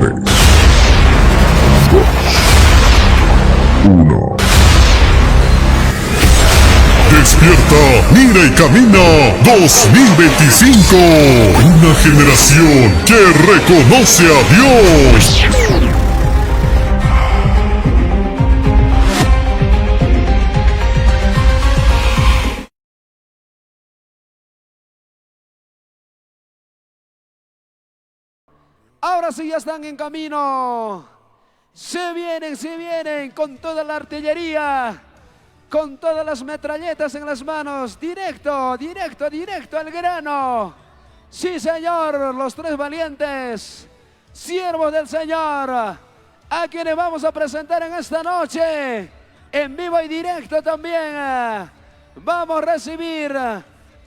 3, 2, 1. Despierta, mira y camina 2025. Una generación que reconoce a Dios. Ahora sí ya están en camino. Se vienen con toda la artillería, con todas las metralletas en las manos. Directo al grano. Sí, señor, los tres valientes, siervos del Señor, a quienes vamos a presentar en esta noche, en vivo y directo también. Vamos a recibir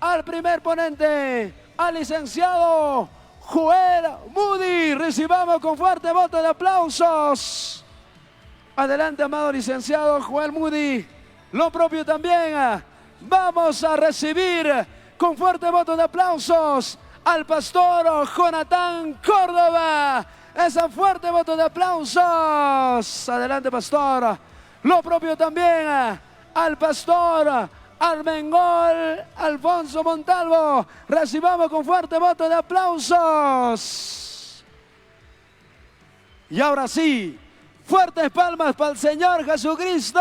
al primer ponente, al licenciado Joel Moody. Recibamos con fuerte voto de aplausos. Adelante, amado licenciado Joel Moody. Lo propio también. Vamos a recibir con fuerte voto de aplausos al pastor Jonathan Córdoba. Ese fuerte voto de aplausos. Adelante, pastor. Lo propio también al pastor Armengol Alfonso Montalvo. Recibamos con fuerte voto de aplausos. Y ahora sí, fuertes palmas para el Señor Jesucristo.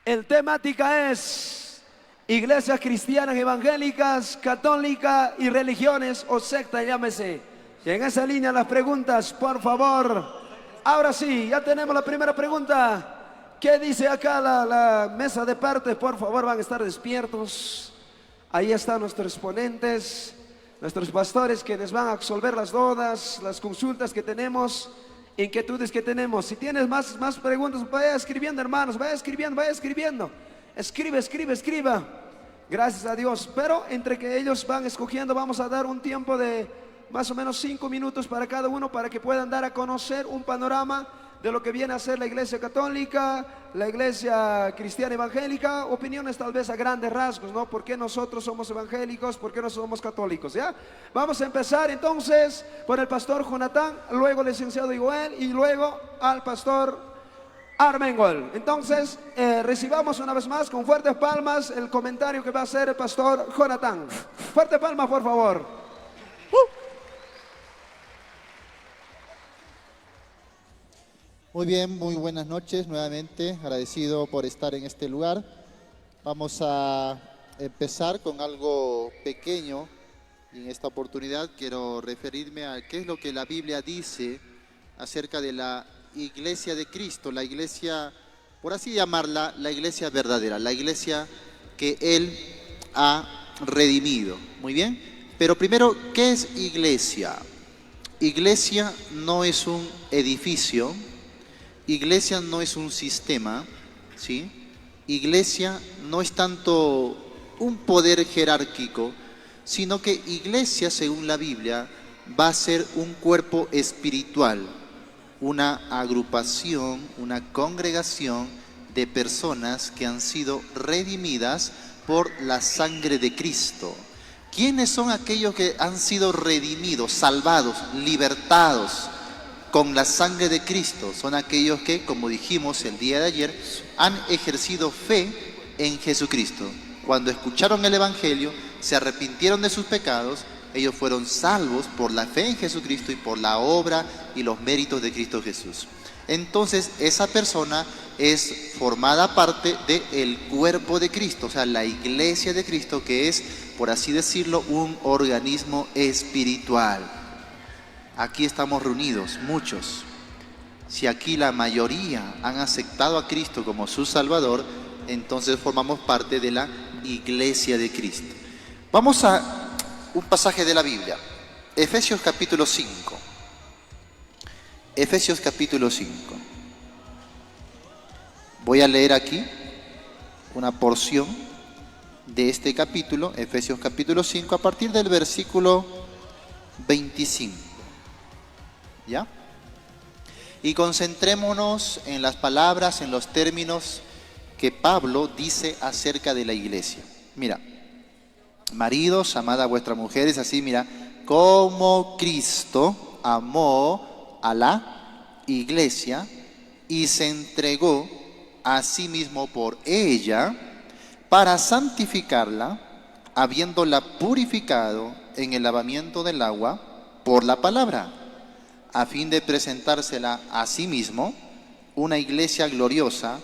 El temática es iglesias cristianas, evangélicas, católicas y religiones o sectas, llámese. Y en esa línea las preguntas, por favor. Ahora sí, ya tenemos la primera pregunta. ¿Qué dice acá la mesa de partes? Por favor, van a estar despiertos. Ahí están nuestros ponentes, nuestros pastores que les van a absolver las dudas, las consultas que tenemos, inquietudes que tenemos. Si tienes más preguntas, vaya escribiendo, hermanos, vaya escribiendo. Escriba. Gracias a Dios. Pero entre que ellos van escogiendo, vamos a dar un tiempo de más o menos 5 minutos para cada uno, para que puedan dar a conocer un panorama de lo que viene a ser la iglesia católica, la iglesia cristiana evangélica, opiniones tal vez a grandes rasgos, ¿no? ¿Por qué nosotros somos evangélicos? ¿Por qué no somos católicos? ¿Ya? Vamos a empezar entonces por el pastor Jonathan, luego el licenciado Joel y luego al pastor Armengol. Entonces, recibamos una vez más con fuertes palmas el comentario que va a hacer el pastor Jonathan. Fuerte palmas, por favor. Muy bien, muy buenas noches nuevamente, agradecido por estar en este lugar. Vamos a empezar con algo pequeño y en esta oportunidad quiero referirme a qué es lo que la Biblia dice acerca de la iglesia de Cristo, la iglesia, por así llamarla, la iglesia verdadera, la iglesia que Él ha redimido. Muy bien, pero primero, ¿qué es iglesia? Iglesia no es un edificio. Iglesia no es un sistema, ¿sí? Iglesia no es tanto un poder jerárquico, sino que iglesia, según la Biblia, va a ser un cuerpo espiritual, una agrupación, una congregación de personas que han sido redimidas por la sangre de Cristo. ¿Quiénes son aquellos que han sido redimidos, salvados, libertados con la sangre de Cristo? Son aquellos que, como dijimos el día de ayer, han ejercido fe en Jesucristo. Cuando escucharon el Evangelio, se arrepintieron de sus pecados, ellos fueron salvos por la fe en Jesucristo y por la obra y los méritos de Cristo Jesús. Entonces, esa persona es formada parte del cuerpo de Cristo, o sea, la iglesia de Cristo, que es, por así decirlo, un organismo espiritual. Aquí estamos reunidos, muchos. Si aquí la mayoría han aceptado a Cristo como su Salvador, entonces formamos parte de la iglesia de Cristo. Vamos a un pasaje de la Biblia, Efesios capítulo 5. Efesios capítulo 5. Voy a leer aquí una porción de este capítulo, Efesios capítulo 5, a partir del versículo 25. ¿Ya? Y concentrémonos en las palabras, en los términos que Pablo dice acerca de la iglesia. Mira, maridos, amad a vuestras mujeres, así, mira, como Cristo amó a la iglesia y se entregó a sí mismo por ella para santificarla, habiéndola purificado en el lavamiento del agua por la palabra, a fin de presentársela a sí mismo una iglesia gloriosa,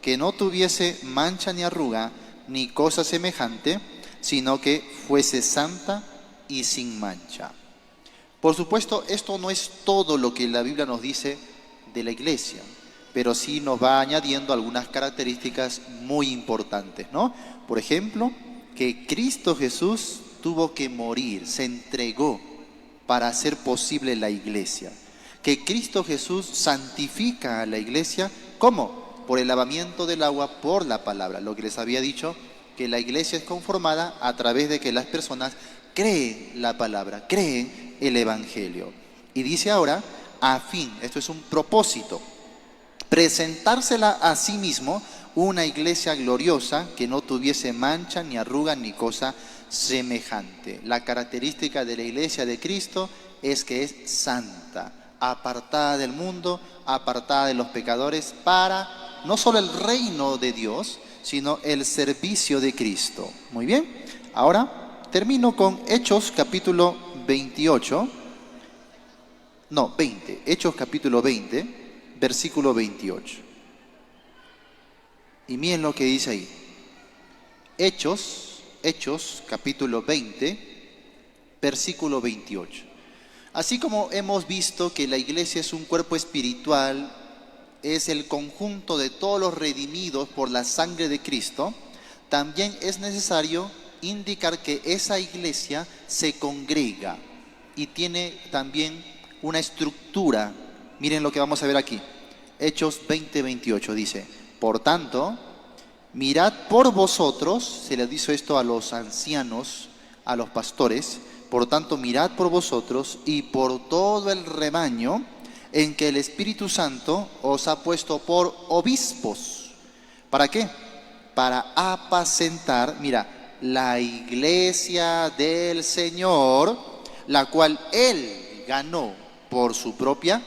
que no tuviese mancha ni arruga ni cosa semejante, sino que fuese santa y sin mancha. Por supuesto, esto no es todo lo que la Biblia nos dice de la iglesia, pero sí nos va añadiendo algunas características muy importantes, ¿no? Por ejemplo, que Cristo Jesús tuvo que morir, se entregó para hacer posible la iglesia. Que Cristo Jesús santifica a la iglesia, ¿cómo? Por el lavamiento del agua, por la palabra. Lo que les había dicho, que la iglesia es conformada a través de que las personas creen la palabra, creen el evangelio. Y dice ahora, a fin, esto es un propósito, presentársela a sí mismo una iglesia gloriosa, que no tuviese mancha, ni arruga, ni cosa semejante. La característica de la iglesia de Cristo es que es santa, apartada del mundo, apartada de los pecadores, para no solo el reino de Dios, sino el servicio de Cristo. Muy bien, ahora termino con Hechos capítulo 20, Hechos capítulo 20, versículo 28. Y miren lo que dice ahí. Hechos capítulo 20, versículo 28. Así como hemos visto que la iglesia es un cuerpo espiritual, es el conjunto de todos los redimidos por la sangre de Cristo, también es necesario indicar que esa iglesia se congrega y tiene también una estructura. Miren lo que vamos a ver aquí. Hechos 20, 28 dice: por tanto, mirad por vosotros, se les dice esto a los ancianos, a los pastores, por tanto, mirad por vosotros y por todo el rebaño en que el Espíritu Santo os ha puesto por obispos. ¿Para qué? Para apacentar, mira, la iglesia del Señor, la cual Él ganó por su propia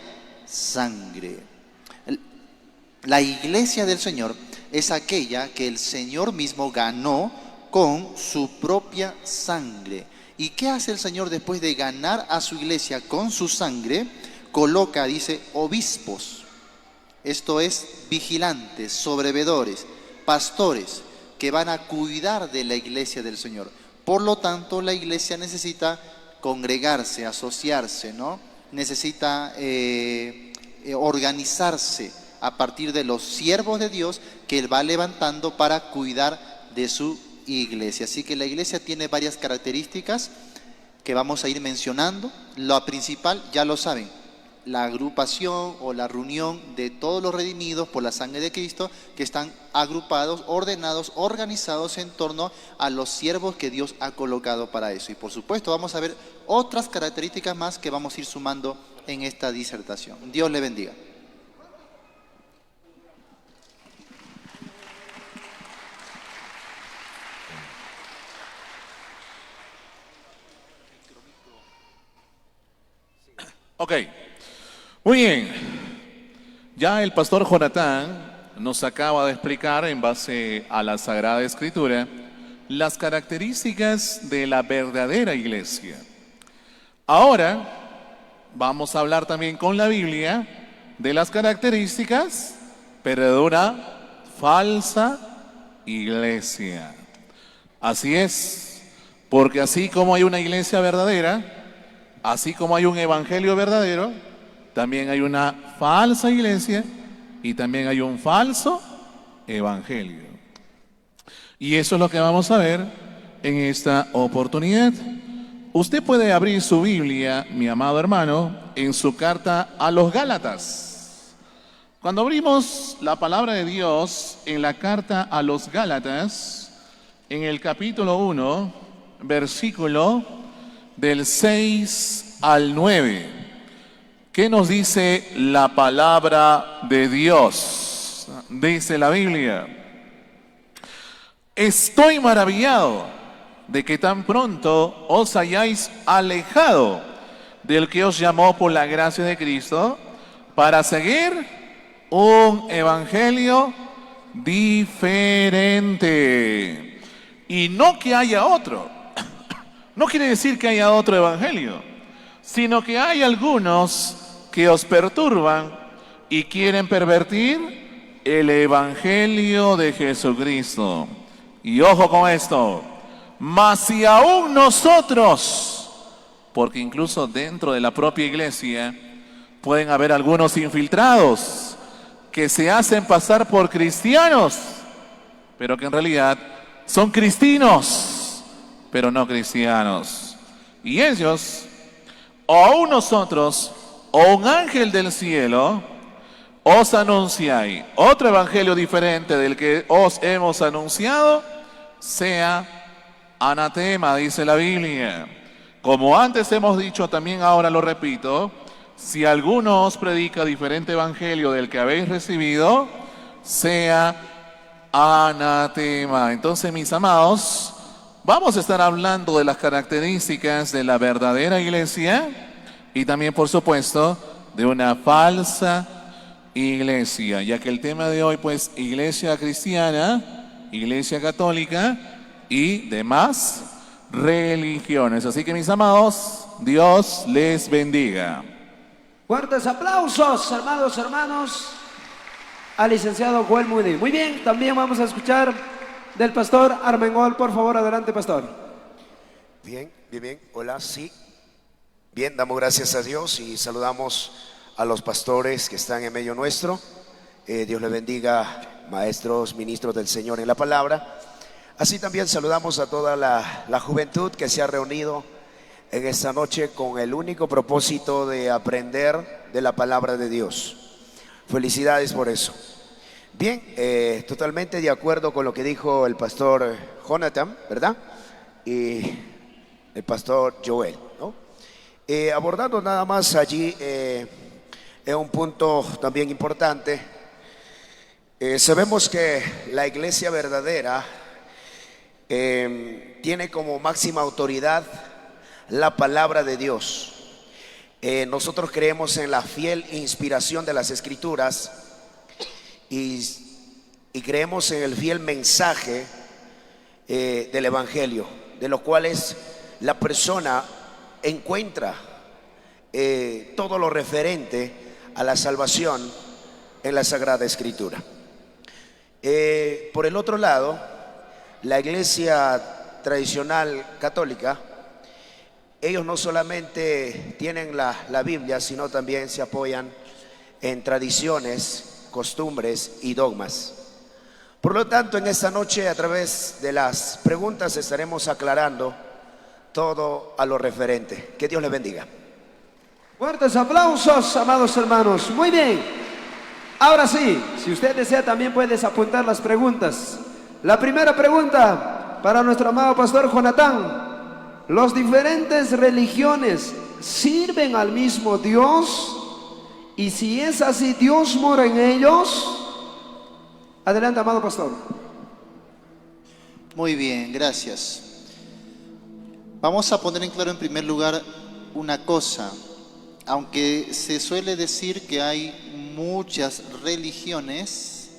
sangre. La iglesia del Señor es aquella que el Señor mismo ganó con su propia sangre. ¿Y qué hace el Señor después de ganar a su iglesia con su sangre? Coloca, dice, obispos. Esto es, vigilantes, sobrevedores, pastores, que van a cuidar de la iglesia del Señor. Por lo tanto, la iglesia necesita congregarse, asociarse, ¿no? Necesita organizarse a partir de los siervos de Dios que Él va levantando para cuidar de su iglesia. Así que la iglesia tiene varias características que vamos a ir mencionando. La principal, ya lo saben, la agrupación o la reunión de todos los redimidos por la sangre de Cristo, que están agrupados, ordenados, organizados en torno a los siervos que Dios ha colocado para eso. Y por supuesto vamos a ver otras características más que vamos a ir sumando en esta disertación. Dios le bendiga. Ok, muy bien. Ya el pastor Jonatán nos acaba de explicar, en base a la Sagrada Escritura, las características de la verdadera iglesia. Ahora vamos a hablar también con la Biblia de las características, pero de una falsa iglesia. Así es, porque así como hay una iglesia verdadera, así como hay un evangelio verdadero, también hay una falsa iglesia y también hay un falso evangelio. Y eso es lo que vamos a ver en esta oportunidad. Usted puede abrir su Biblia, mi amado hermano, en su carta a los Gálatas. Cuando abrimos la palabra de Dios en la carta a los Gálatas, en el capítulo 1, versículo del 6 al 9, ¿qué nos dice la palabra de Dios? Dice la Biblia: estoy maravillado de que tan pronto os hayáis alejado del que os llamó por la gracia de Cristo para seguir un evangelio diferente. Y no que haya otro. No quiere decir que haya otro evangelio, sino que hay algunos que os perturban y quieren pervertir el evangelio de Jesucristo. Y ojo con esto, mas si aún nosotros, porque incluso dentro de la propia iglesia pueden haber algunos infiltrados que se hacen pasar por cristianos, pero que en realidad son cristinos, pero no cristianos. Y ellos, o aún nosotros, o un ángel del cielo, os anunciáis otro evangelio diferente del que os hemos anunciado, sea anatema, dice la Biblia. Como antes hemos dicho, también ahora lo repito, si alguno os predica diferente evangelio del que habéis recibido, sea anatema. Entonces, mis amados, vamos a estar hablando de las características de la verdadera iglesia y también, por supuesto, de una falsa iglesia, ya que el tema de hoy, pues, iglesia cristiana, iglesia católica y demás religiones. Así que, mis amados, Dios les bendiga. Fuertes aplausos, hermanos, al licenciado Joel Moody. Muy bien, también vamos a escuchar del pastor Armengol. Por favor, adelante, pastor. Bien. Hola, sí. Bien, damos gracias a Dios y saludamos a los pastores que están en medio nuestro. Dios les bendiga, maestros, ministros del Señor en la palabra. Así también saludamos a toda la juventud que se ha reunido en esta noche con el único propósito de aprender de la palabra de Dios. Felicidades por eso. Bien, totalmente de acuerdo con lo que dijo el pastor Jonathan, ¿verdad? Y el pastor Joel, ¿no? Abordando nada más allí un punto también importante. Sabemos que la iglesia verdadera tiene como máxima autoridad la palabra de Dios. Nosotros creemos en la fiel inspiración de las Escrituras y creemos en el fiel mensaje del Evangelio, de los cuales la persona encuentra todo lo referente a la salvación en la Sagrada Escritura. Por el otro lado, la iglesia tradicional católica, ellos no solamente tienen la Biblia, sino también se apoyan en tradiciones, costumbres y dogmas. Por lo tanto, en esta noche, a través de las preguntas, estaremos aclarando todo a lo referente. Que Dios les bendiga. Fuertes aplausos, amados hermanos. Muy bien. Ahora sí, si usted desea, también puedes apuntar las preguntas. La primera pregunta para nuestro amado pastor Jonatán. ¿Las diferentes religiones sirven al mismo Dios? Y si es así, ¿Dios mora en ellos? Adelante, amado pastor. Muy bien, gracias. Vamos a poner en claro en primer lugar una cosa. Aunque se suele decir que hay muchas religiones,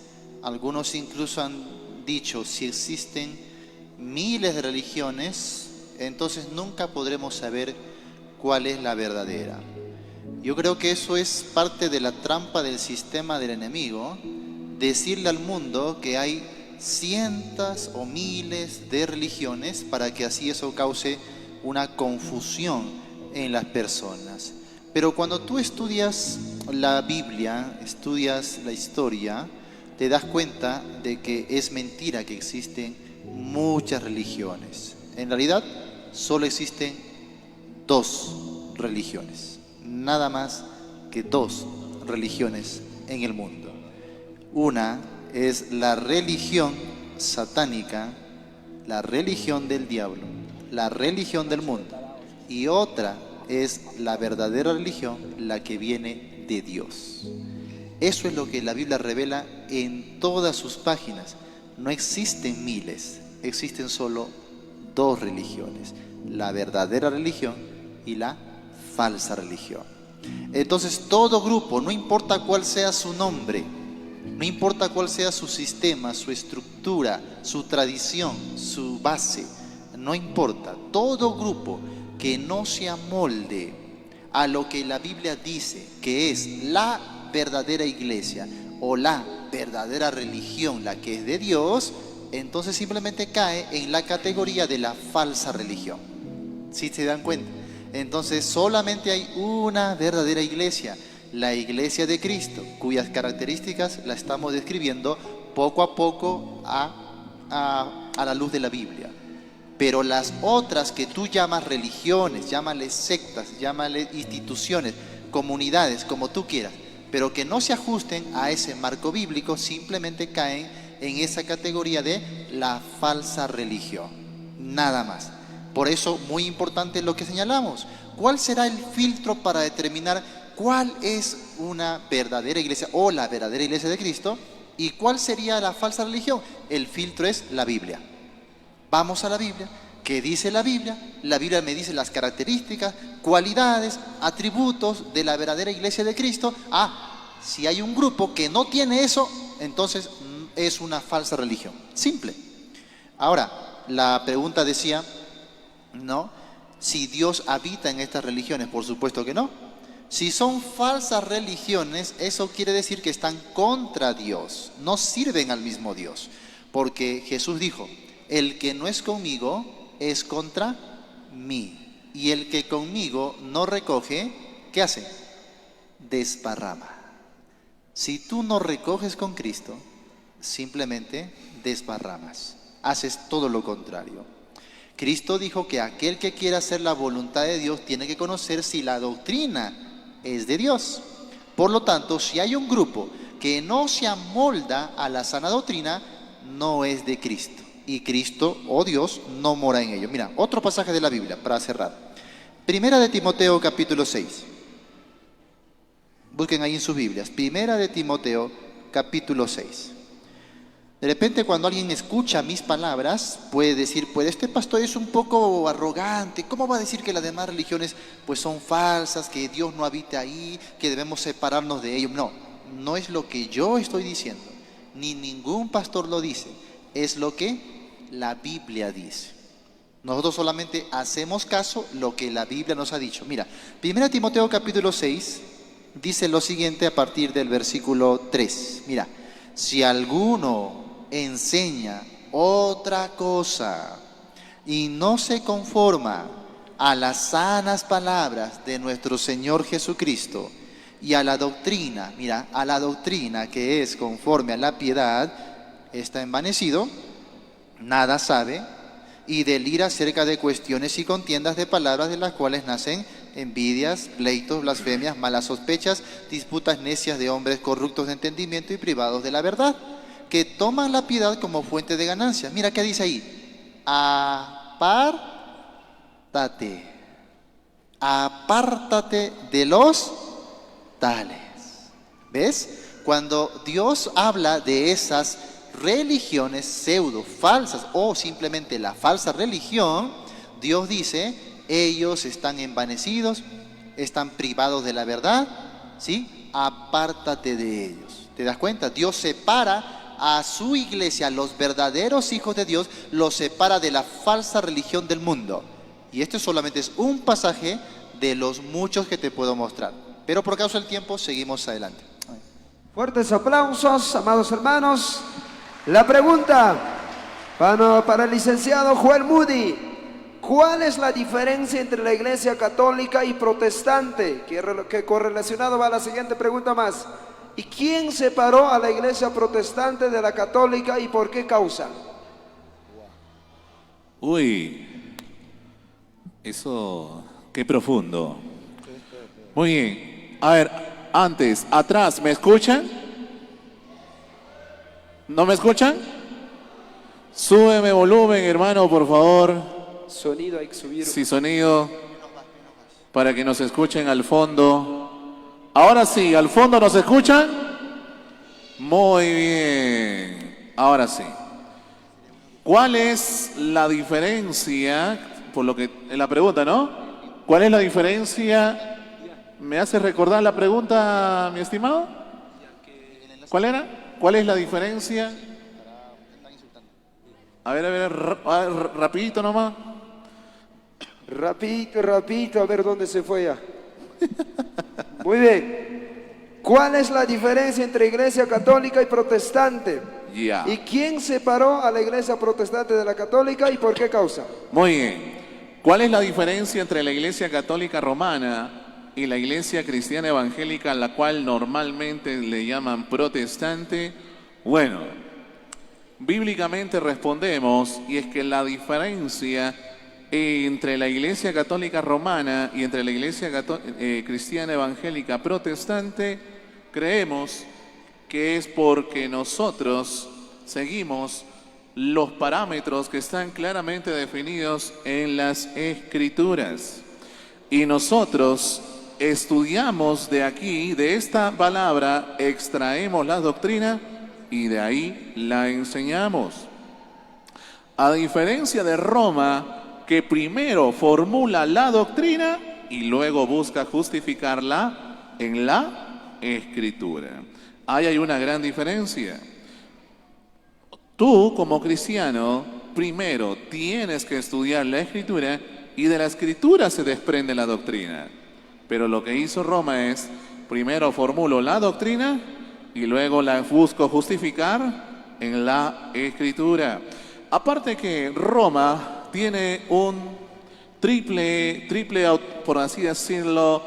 algunos incluso han dicho si existen miles de religiones, entonces nunca podremos saber cuál es la verdadera. Yo creo que eso es parte de la trampa del sistema del enemigo, decirle al mundo que hay cientos o miles de religiones para que así eso cause una confusión en las personas. Pero cuando tú estudias la Biblia, estudias la historia, te das cuenta de que es mentira que existen muchas religiones. En realidad, solo existen dos religiones, nada más que dos religiones en el mundo. Una es la religión satánica, la religión del diablo, la religión del mundo, y otra es la verdadera religión, la que viene de Dios. Eso es lo que la Biblia revela en todas sus páginas. No existen miles, existen solo dos religiones, la verdadera religión y la falsa religión. Entonces todo grupo, no importa cuál sea su nombre, no importa cuál sea su sistema, su estructura, su tradición, su base, no importa, todo grupo que no se amolde a lo que la Biblia dice que es la verdadera iglesia o la verdadera religión, la que es de Dios, entonces simplemente cae en la categoría de la falsa religión. ¿Sí se dan cuenta? Entonces solamente hay una verdadera iglesia, la iglesia de Cristo, cuyas características la estamos describiendo poco a poco a la luz de la Biblia. Pero las otras que tú llamas religiones, llámales sectas, llámales instituciones, comunidades, como tú quieras, pero que no se ajusten a ese marco bíblico, simplemente caen en esa categoría de la falsa religión. Nada más. Por eso, muy importante lo que señalamos. ¿Cuál será el filtro para determinar cuál es una verdadera iglesia o la verdadera iglesia de Cristo? ¿Y cuál sería la falsa religión? El filtro es la Biblia. Vamos a la Biblia. ¿Qué dice la Biblia? La Biblia me dice las características, cualidades, atributos de la verdadera iglesia de Cristo. Si hay un grupo que no tiene eso, entonces es una falsa religión. Simple. Ahora, la pregunta decía, ¿no? Si Dios habita en estas religiones, por supuesto que no. Si son falsas religiones, eso quiere decir que están contra Dios, no sirven al mismo Dios. Porque Jesús dijo, el que no es conmigo es contra mí. Y el que conmigo no recoge, ¿qué hace? Desparrama. Si tú no recoges con Cristo, simplemente desparramas. Haces todo lo contrario. Cristo dijo que aquel que quiera hacer la voluntad de Dios tiene que conocer si la doctrina es de Dios. Por lo tanto, si hay un grupo que no se amolda a la sana doctrina, no es de Cristo. Y Cristo, o Dios, no mora en ellos. Mira, otro pasaje de la Biblia para cerrar. Primera de Timoteo capítulo 6. Busquen ahí en sus Biblias. Primera de Timoteo capítulo 6. De repente cuando alguien escucha mis palabras puede decir, pues este pastor es un poco arrogante, ¿cómo va a decir que las demás religiones pues son falsas, que Dios no habita ahí, que debemos separarnos de ellos? No, no es lo que yo estoy diciendo, ni ningún pastor lo dice, es lo que la Biblia dice. Nosotros solamente hacemos caso lo que la Biblia nos ha dicho. Mira, 1 Timoteo capítulo 6 dice lo siguiente a partir del versículo 3. Mira, si alguno enseña otra cosa y no se conforma a las sanas palabras de nuestro Señor Jesucristo y a la doctrina, mira, a la doctrina que es conforme a la piedad, está envanecido, nada sabe y delira acerca de cuestiones y contiendas de palabras de las cuales nacen envidias, pleitos, blasfemias, malas sospechas, disputas necias de hombres corruptos de entendimiento y privados de la verdad, que toman la piedad como fuente de ganancia. Mira qué dice ahí, apártate de los tales. ¿Ves? Cuando Dios habla de esas religiones pseudo, falsas o simplemente la falsa religión, Dios dice, ellos están envanecidos, están privados de la verdad, ¿sí? Apártate de ellos. ¿Te das cuenta? Dios separa a su iglesia, los verdaderos hijos de Dios, los separa de la falsa religión del mundo. Y este solamente es un pasaje de los muchos que te puedo mostrar. Pero por causa del tiempo, seguimos adelante. Fuertes aplausos, amados hermanos. La pregunta para el licenciado Joel Moody. ¿Cuál es la diferencia entre la iglesia católica y protestante? Que correlacionado va a la siguiente pregunta más. ¿Y quién separó a la iglesia protestante de la católica y por qué causa? Uy, eso, qué profundo. Muy bien. A ver, antes, atrás, ¿me escuchan? ¿No me escuchan? Súbeme volumen, hermano, por favor. Sonido hay que subir. Sí, sonido. Para que nos escuchen al fondo. Ahora sí, ¿al fondo nos escuchan? Muy bien. Ahora sí. ¿Cuál es la diferencia, por lo que en la pregunta, ¿no? ¿Cuál es la diferencia? ¿Me hace recordar la pregunta, mi estimado? ¿Cuál era? ¿Cuál es la diferencia? A ver, rapidito nomás. Rapidito, a ver dónde se fue ya. Muy bien. ¿Cuál es la diferencia entre iglesia católica y protestante? Ya. ¿Y quién separó a la iglesia protestante de la católica y por qué causa? Muy bien. ¿Cuál es la diferencia entre la iglesia católica romana y la iglesia cristiana evangélica, a la cual normalmente le llaman protestante? Bueno, bíblicamente respondemos, y es que la diferencia entre la iglesia católica romana y entre la iglesia cristiana evangélica protestante, creemos que es porque nosotros seguimos los parámetros que están claramente definidos en las Escrituras. Y nosotros estudiamos de aquí, de esta palabra, extraemos la doctrina y de ahí la enseñamos. A diferencia de Roma, que primero formula la doctrina y luego busca justificarla en la Escritura. Ahí hay una gran diferencia. Tú, como cristiano, primero tienes que estudiar la Escritura y de la Escritura se desprende la doctrina. Pero lo que hizo Roma es, primero formulo la doctrina y luego la busco justificar en la Escritura. Aparte que Roma tiene un triple, por así decirlo,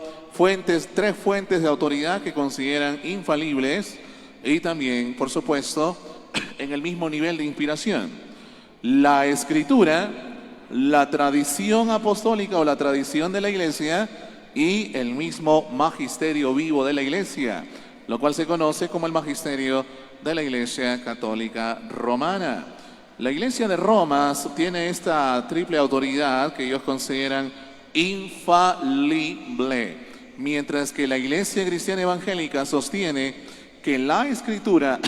tres fuentes de autoridad que consideran infalibles y también, por supuesto, en el mismo nivel de inspiración. La Escritura, la tradición apostólica o la tradición de la Iglesia y el mismo magisterio vivo de la Iglesia, lo cual se conoce como el magisterio de la Iglesia Católica Romana. La Iglesia de Roma tiene esta triple autoridad que ellos consideran infalible, mientras que la Iglesia Cristiana Evangélica sostiene que la Escritura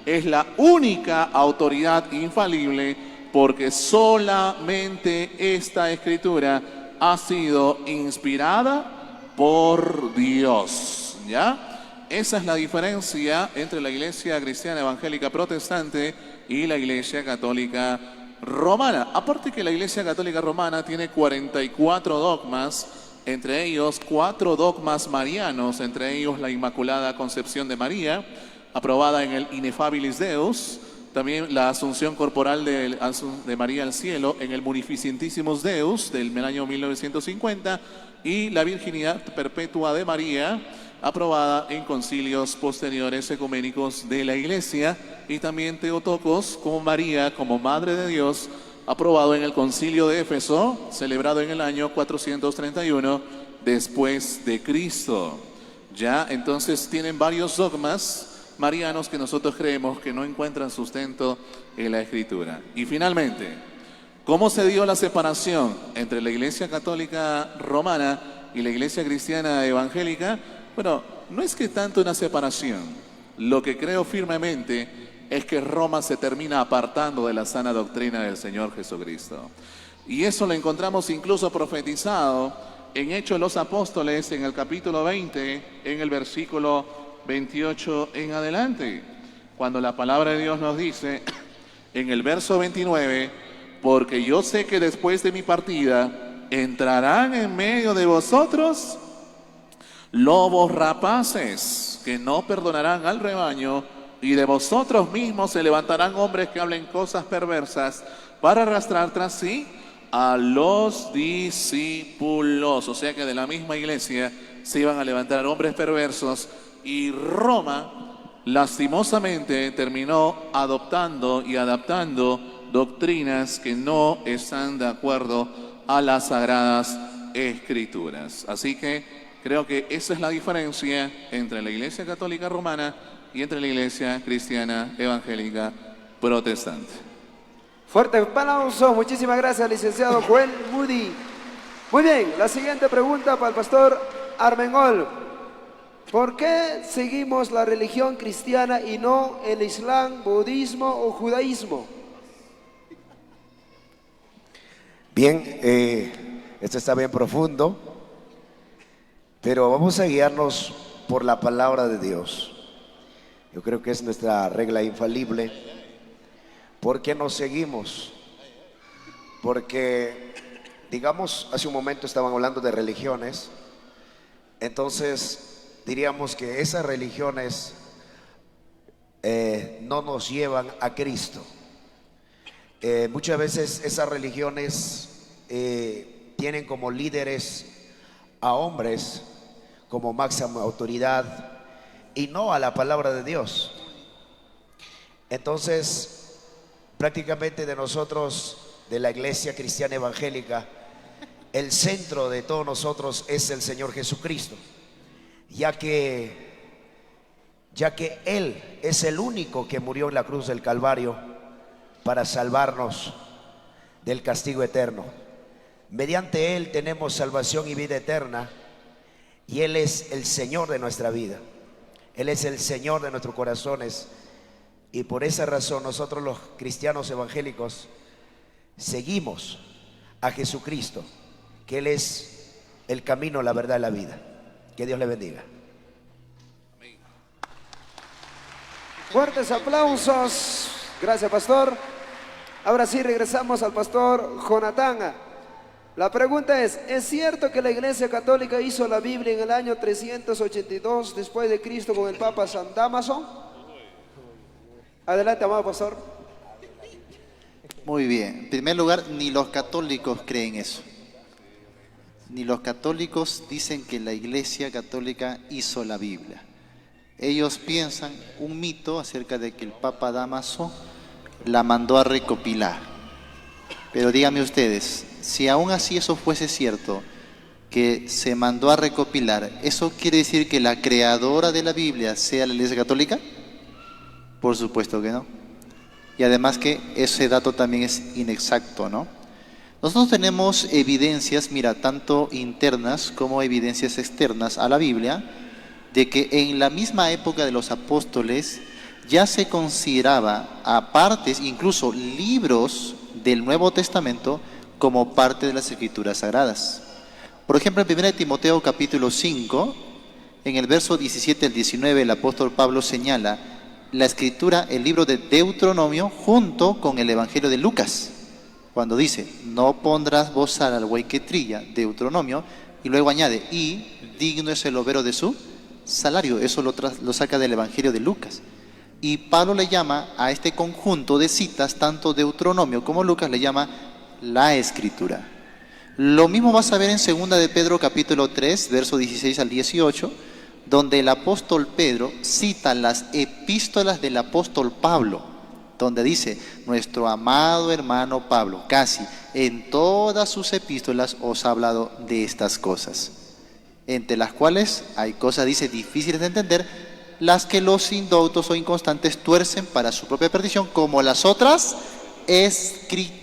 es la única autoridad infalible porque solamente esta Escritura ha sido inspirada por Dios, ¿ya? Esa es la diferencia entre la Iglesia Cristiana Evangélica Protestante y la Iglesia Católica Romana. Aparte que la Iglesia Católica Romana tiene 44 dogmas, entre ellos 4 dogmas marianos, entre ellos la Inmaculada Concepción de María, aprobada en el Ineffabilis Deus, también la Asunción Corporal de María al Cielo en el Munificentissimus Deus del año 1950 y la Virginidad Perpetua de María, aprobada en concilios posteriores ecuménicos de la Iglesia, y también Theotokos como María, como Madre de Dios, aprobado en el concilio de Éfeso, celebrado en el año 431 después de Cristo. Ya, entonces tienen varios dogmas marianos que nosotros creemos que no encuentran sustento en la Escritura. Y finalmente, ¿cómo se dio la separación entre la Iglesia Católica Romana y la Iglesia Cristiana Evangélica? Bueno, no es que tanto una separación. Lo que creo firmemente es que Roma se termina apartando de la sana doctrina del Señor Jesucristo. Y eso lo encontramos incluso profetizado en Hechos de los Apóstoles, en el capítulo 20, en el versículo 28 en adelante, cuando la palabra de Dios nos dice, en el verso 29, porque yo sé que después de mi partida entrarán en medio de vosotros lobos rapaces que no perdonarán al rebaño, y de vosotros mismos se levantarán hombres que hablen cosas perversas para arrastrar tras sí a los discípulos. O sea que de la misma iglesia se iban a levantar hombres perversos, y Roma lastimosamente terminó adoptando y adaptando doctrinas que no están de acuerdo a las Sagradas Escrituras. Así que creo que esa es la diferencia entre la Iglesia Católica Romana y entre la Iglesia Cristiana Evangélica Protestante. Fuerte aplauso, muchísimas gracias, licenciado Joel Moody. Muy bien, la siguiente pregunta para el pastor Armengol. ¿Por qué seguimos la religión cristiana y no el islam, budismo o judaísmo? Bien, esto está bien profundo, pero vamos a guiarnos por la palabra de Dios. Yo creo que es nuestra regla infalible. ¿Por qué nos seguimos? Porque, digamos, hace un momento estaban hablando de religiones. Entonces, diríamos que esas religiones no nos llevan a Cristo. Muchas veces esas religiones tienen como líderes a hombres como máxima autoridad y no a la palabra de Dios. Entonces, prácticamente de nosotros, de la iglesia cristiana evangélica, el centro de todos nosotros es el Señor Jesucristo, ya que Él es el único que murió en la cruz del Calvario para salvarnos del castigo eterno. Mediante Él tenemos salvación y vida eterna, y Él es el Señor de nuestra vida. Él es el Señor de nuestros corazones, y por esa razón nosotros los cristianos evangélicos seguimos a Jesucristo, que Él es el camino, la verdad y la vida. Que Dios le bendiga. Fuertes aplausos. Gracias, pastor. Ahora sí regresamos al pastor Jonatán. La pregunta es cierto que la Iglesia Católica hizo la Biblia en el año 382 después de Cristo con el Papa San Dámaso? Adelante, amado pastor. Muy bien. En primer lugar, ni los católicos creen eso. Ni los católicos dicen que la Iglesia Católica hizo la Biblia. Ellos piensan un mito acerca de que el Papa Dámaso la mandó a recopilar. Pero díganme ustedes, si aún así eso fuese cierto, que se mandó a recopilar, ¿eso quiere decir que la creadora de la Biblia sea la Iglesia Católica? Por supuesto que no. Y además que ese dato también es inexacto, ¿no? Nosotros tenemos evidencias, mira, tanto internas como evidencias externas a la Biblia, de que en la misma época de los apóstoles ya se consideraba a partes, incluso libros del Nuevo Testamento, como parte de las Escrituras Sagradas. Por ejemplo, en 1 Timoteo capítulo 5, en el verso 17 al 19, el apóstol Pablo señala la Escritura, el libro de Deuteronomio, junto con el Evangelio de Lucas, cuando dice, no pondrás bozal al buey que trilla, Deuteronomio, y luego añade, y digno es el obrero de su salario. Eso lo saca del Evangelio de Lucas. Y Pablo le llama a este conjunto de citas, tanto Deuteronomio como Lucas, le llama la Escritura. Lo mismo vas a ver en 2 de Pedro capítulo 3, verso 16 al 18, donde el apóstol Pedro cita las epístolas del apóstol Pablo, donde dice, nuestro amado hermano Pablo, casi en todas sus epístolas os ha hablado de estas cosas, entre las cuales hay cosas, dice, difíciles de entender, las que los indoctos o inconstantes tuercen para su propia perdición, como las otras escrituras.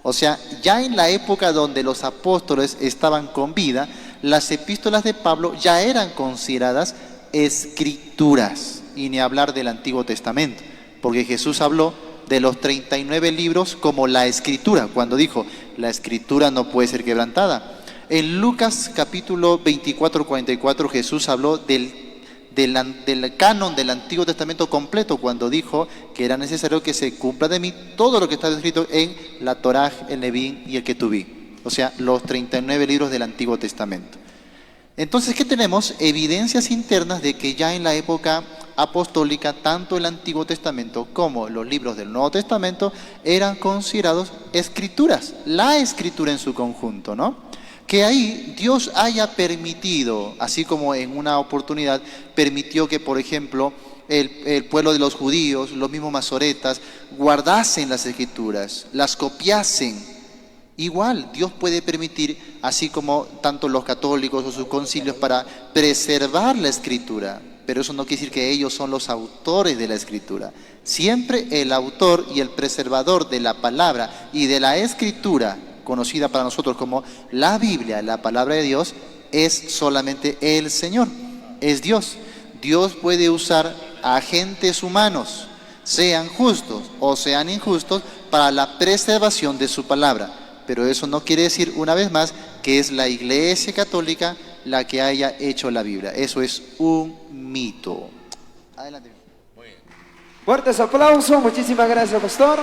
O sea, ya en la época donde los apóstoles estaban con vida, las epístolas de Pablo ya eran consideradas escrituras, y ni hablar del Antiguo Testamento, porque Jesús habló de los 39 libros como la Escritura, cuando dijo, la Escritura no puede ser quebrantada. En Lucas capítulo 24-44 Jesús habló del canon del Antiguo Testamento completo, cuando dijo que era necesario que se cumpla de mí todo lo que está escrito en la Torá, el Neví y el Ketubí, o sea, los 39 libros del Antiguo Testamento. Entonces, ¿qué tenemos? Evidencias internas de que ya en la época apostólica, tanto el Antiguo Testamento como los libros del Nuevo Testamento eran considerados escrituras, la Escritura en su conjunto, ¿no? Que ahí Dios haya permitido, así como en una oportunidad permitió que, por ejemplo, el pueblo de los judíos, los mismos masoretas, guardasen las Escrituras, las copiasen. Igual Dios puede permitir, así como tanto los católicos o sus concilios, para preservar la Escritura, pero eso no quiere decir que ellos son los autores de la Escritura. Siempre el autor y el preservador de la palabra y de la Escritura, conocida para nosotros como la Biblia, la palabra de Dios, es solamente el Señor, es Dios. Dios puede usar agentes humanos, sean justos o sean injustos para la preservación de su palabra. Pero eso no quiere decir, una vez más, que es la Iglesia Católica la que haya hecho la Biblia. Eso es un mito. Adelante. Fuertes aplausos, muchísimas gracias, pastor.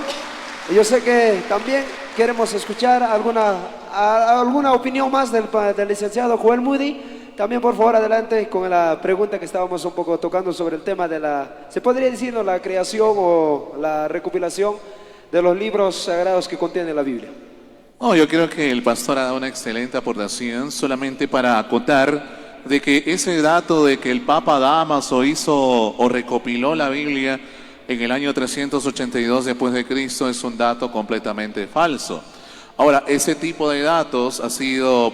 Yo sé que también queremos escuchar alguna opinión más del licenciado Joel Moody. También, por favor, adelante con la pregunta que estábamos un poco tocando sobre el tema de se podría decir, ¿no?, la creación o la recopilación de los libros sagrados que contiene la Biblia. Oh, yo creo que el pastor ha dado una excelente aportación, solamente para acotar de que ese dato de que el Papa Dámaso hizo o recopiló la Biblia en el año 382 después de Cristo es un dato completamente falso. Ahora, ese tipo de datos ha sido,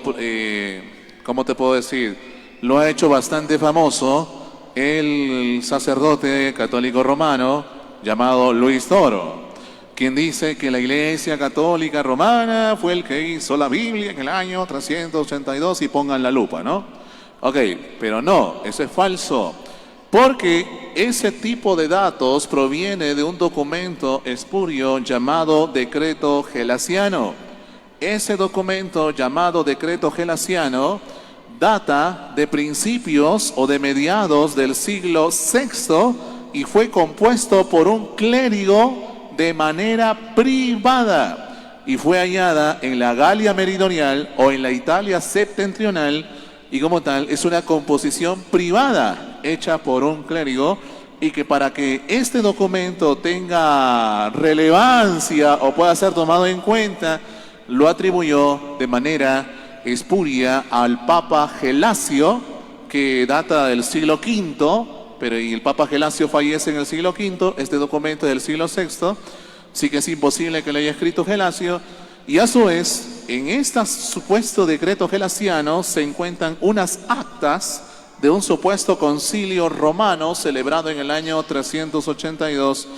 ¿cómo te puedo decir? Lo ha hecho bastante famoso el sacerdote católico romano llamado Luis Toro, quien dice que la Iglesia Católica Romana fue el que hizo la Biblia en el año 382 y pongan la lupa, ¿no? Ok, pero no, eso es falso, porque ese tipo de datos proviene de un documento espurio llamado Decreto Gelasiano. Ese documento llamado Decreto Gelasiano data de principios o de mediados del siglo VI y fue compuesto por un clérigo de manera privada y fue hallada en la Galia Meridional o en la Italia septentrional, y como tal es una composición privada hecha por un clérigo, y que para que este documento tenga relevancia o pueda ser tomado en cuenta, lo atribuyó de manera espuria al Papa Gelasio, que data del siglo V, pero y el Papa Gelasio fallece en el siglo V, este documento es del siglo VI, sí que es imposible que lo haya escrito Gelasio, y a su vez, en este supuesto decreto gelasiano se encuentran unas actas de un supuesto concilio romano celebrado en el año 382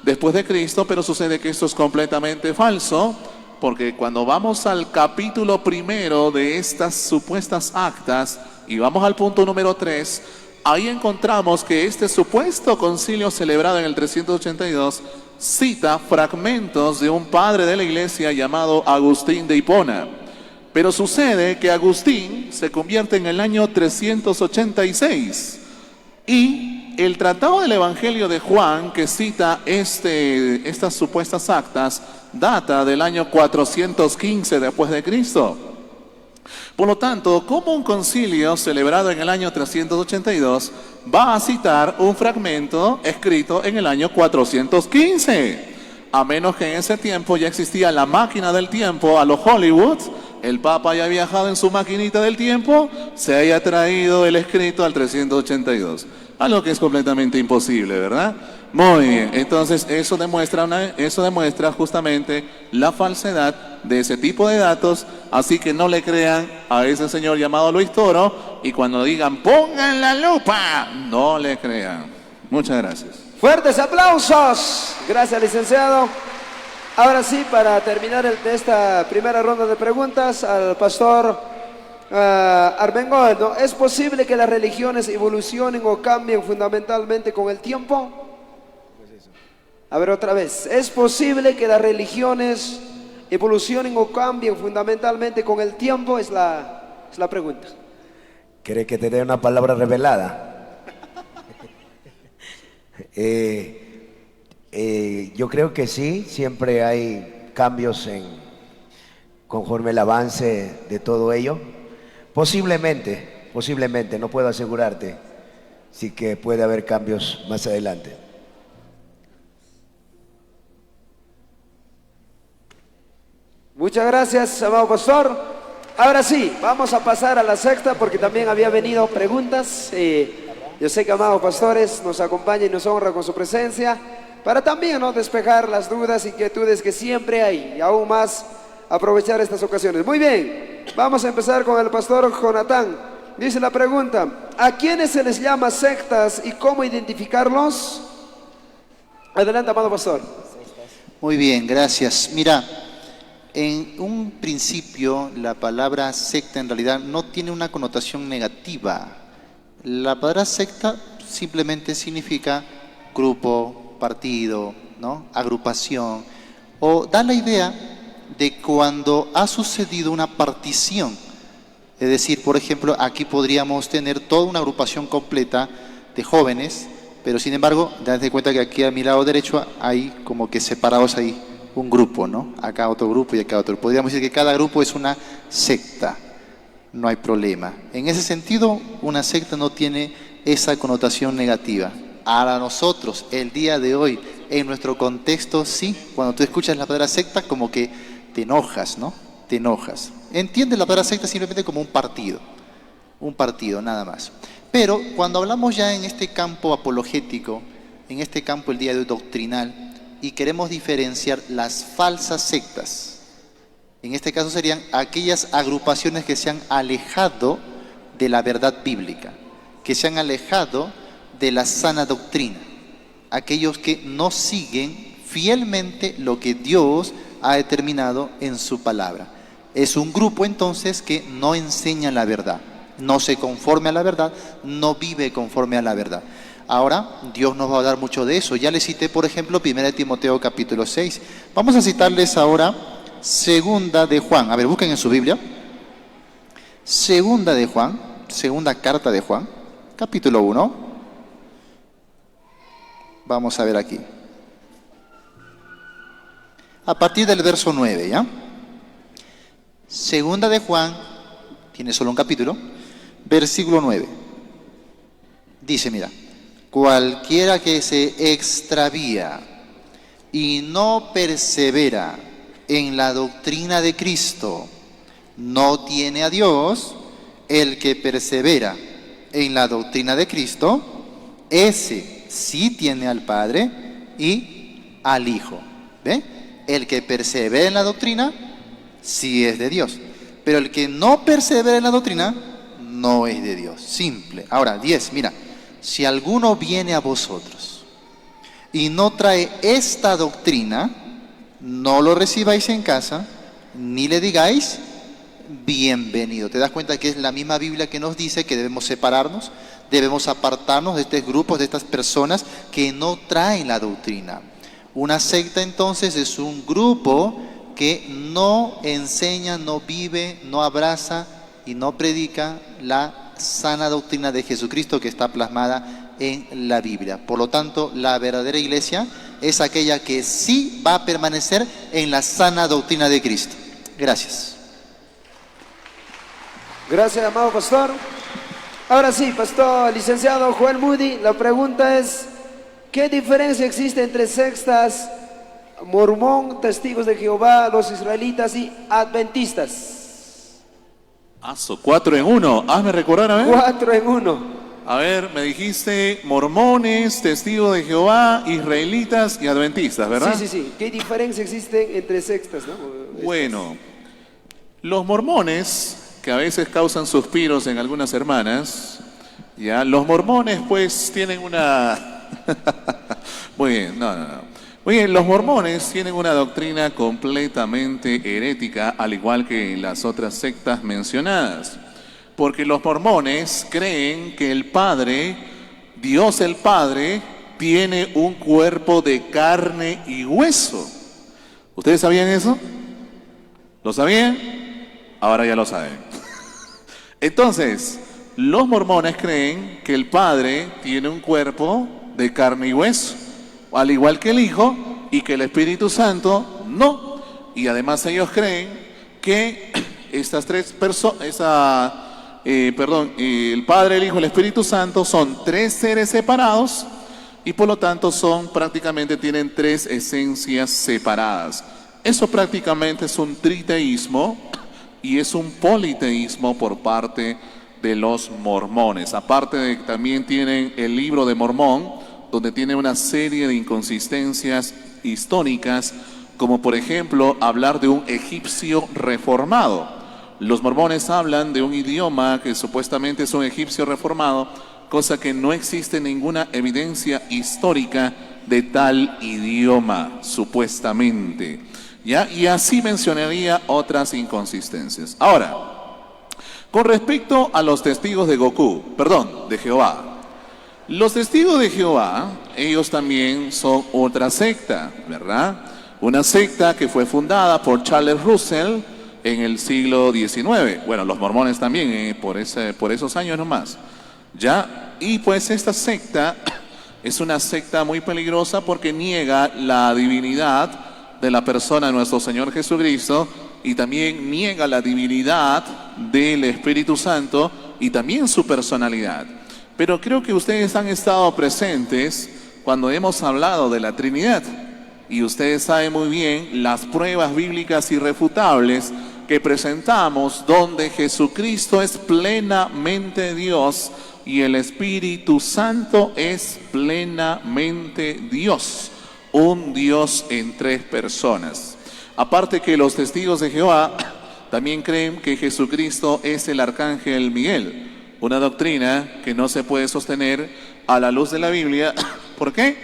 después de Cristo, pero sucede que esto es completamente falso, porque cuando vamos al capítulo primero de estas supuestas actas y vamos al punto número 3, ahí encontramos que este supuesto concilio celebrado en el 382 cita fragmentos de un padre de la iglesia llamado Agustín de Hipona. Pero sucede que Agustín se convierte en el año 386 y el tratado del Evangelio de Juan, que cita estas supuestas actas, data del año 415 después de Cristo. Por lo tanto, ¿cómo un concilio celebrado en el año 382 va a citar un fragmento escrito en el año 415? A menos que en ese tiempo ya existía la máquina del tiempo a los Hollywood, el Papa haya viajado en su maquinita del tiempo, se haya traído el escrito al 382. Algo que es completamente imposible, ¿verdad? Muy bien, entonces eso demuestra justamente la falsedad de ese tipo de datos, así que no le crean a ese señor llamado Luis Toro, y cuando digan pongan la lupa, no le crean. Muchas gracias. Fuertes aplausos. Gracias, licenciado. Ahora sí, para terminar esta primera ronda de preguntas al pastor Armengol, ¿no? ¿Es posible que las religiones evolucionen o cambien fundamentalmente con el tiempo? A ver, otra vez. ¿Es posible que las religiones evolucionen o cambien fundamentalmente con el tiempo? Es la pregunta. ¿Quiere que te dé una palabra revelada? Yo creo que sí, siempre hay cambios conforme el avance de todo ello. Posiblemente, no puedo asegurarte, sí que puede haber cambios más adelante. Muchas gracias, amado pastor. Ahora sí, vamos a pasar a la sexta, porque también había venido preguntas. Yo sé que, amados pastores, nos acompaña y nos honra con su presencia, para también, ¿no?, despejar las dudas, inquietudes que siempre hay, y aún más aprovechar estas ocasiones. Muy bien, vamos a empezar con el pastor Jonathan. Dice la pregunta: ¿a quiénes se les llama sectas y cómo identificarlos? Adelante, amado pastor. Muy bien, gracias. Mira, en un principio la palabra secta en realidad no tiene una connotación negativa. La palabra secta simplemente significa grupo, partido, ¿no? Agrupación, o da la idea de cuando ha sucedido una partición. Es decir, por ejemplo, aquí podríamos tener toda una agrupación completa de jóvenes, pero sin embargo, date cuenta que aquí a mi lado derecho hay como que separados ahí un grupo, ¿no? Acá otro grupo y acá otro. Podríamos decir que cada grupo es una secta. No hay problema. En ese sentido, una secta no tiene esa connotación negativa. Ahora nosotros, el día de hoy, en nuestro contexto, sí, cuando tú escuchas la palabra secta, como que te enojas, ¿no? Te enojas. Entiende la palabra secta simplemente como un partido, nada más. Pero cuando hablamos ya en este campo apologético, en este campo el día de hoy doctrinal, y queremos diferenciar las falsas sectas, en este caso serían aquellas agrupaciones que se han alejado de la verdad bíblica, que se han alejado de la sana doctrina, aquellos que no siguen fielmente lo que Dios ha determinado en su palabra. Es un grupo entonces que no enseña la verdad, no se conforme a la verdad, no vive conforme a la verdad. Ahora Dios nos va a dar mucho de eso. Ya les cité, por ejemplo, 1 Timoteo capítulo 6. Vamos a citarles ahora Segunda de Juan. A ver, busquen en su Biblia. Segunda de Juan, segunda carta de Juan, capítulo 1. Vamos a ver aquí. A partir del verso 9, ¿ya? Segunda de Juan, tiene solo un capítulo, versículo 9. Dice, mira, cualquiera que se extravía y no persevera en la doctrina de Cristo, no tiene a Dios. El que persevera en la doctrina de Cristo, ese sí tiene al Padre y al Hijo. ¿Ve? El que persevera en la doctrina, sí es de Dios. Pero el que no persevera en la doctrina, no es de Dios. Simple. Ahora, 10, mira. Si alguno viene a vosotros y no trae esta doctrina, no lo recibáis en casa, ni le digáis bienvenido. ¿Te das cuenta que es la misma Biblia que nos dice que debemos separarnos, debemos apartarnos de estos grupos, de estas personas que no traen la doctrina? Una secta entonces es un grupo que no enseña, no vive, no abraza y no predica la sana doctrina de Jesucristo que está plasmada en la Biblia. Por lo tanto, la verdadera iglesia es aquella que sí va a permanecer en la sana doctrina de Cristo. Gracias. Gracias, amado pastor. Ahora sí, pastor licenciado Joel Moody, la pregunta es, ¿qué diferencia existe entre sectas, mormón, testigos de Jehová, los israelitas y adventistas? 4 en 1. Hazme recordar, a ver. 4 en 1. A ver, me dijiste mormones, testigos de Jehová, israelitas y adventistas, ¿verdad? Sí. ¿Qué diferencia existe entre sectas, no? Bueno, los mormones, que a veces causan suspiros en algunas hermanas, ya, los mormones pues tienen una... Muy bien, no. Muy bien, los mormones tienen una doctrina completamente herética, al igual que las otras sectas mencionadas. Porque los mormones creen que el Padre, Dios el Padre, tiene un cuerpo de carne y hueso. ¿Ustedes sabían eso? ¿Lo sabían? Ahora ya lo saben. Entonces, los mormones creen que el Padre tiene un cuerpo de carne y hueso, al igual que el Hijo, y que el Espíritu Santo no. Y además ellos creen que estas tres personas, el Padre, el Hijo y el Espíritu Santo son tres seres separados y por lo tanto prácticamente tienen tres esencias separadas. Eso prácticamente es un triteísmo y es un politeísmo por parte de los mormones. Aparte de que también tienen el libro de Mormón, donde tiene una serie de inconsistencias históricas, como por ejemplo hablar de un egipcio reformado. Los mormones hablan de un idioma que supuestamente es un egipcio reformado, cosa que no existe ninguna evidencia histórica de tal idioma, supuestamente. ¿Ya? Y así mencionaría otras inconsistencias. Ahora, con respecto a los testigos de Jehová, Los testigos de Jehová, ellos también son otra secta, ¿verdad? Una secta que fue fundada por Charles Russell en el siglo XIX. Bueno, los mormones también, por esos años nomás. ¿Ya? Y pues esta secta es una secta muy peligrosa porque niega la divinidad de la persona de nuestro Señor Jesucristo y también niega la divinidad del Espíritu Santo y también su personalidad. Pero creo que ustedes han estado presentes cuando hemos hablado de la Trinidad y ustedes saben muy bien las pruebas bíblicas irrefutables que presentamos donde Jesucristo es plenamente Dios y el Espíritu Santo es plenamente Dios, un Dios en tres personas. Aparte que los testigos de Jehová también creen que Jesucristo es el arcángel Miguel, una doctrina que no se puede sostener a la luz de la Biblia. ¿Por qué?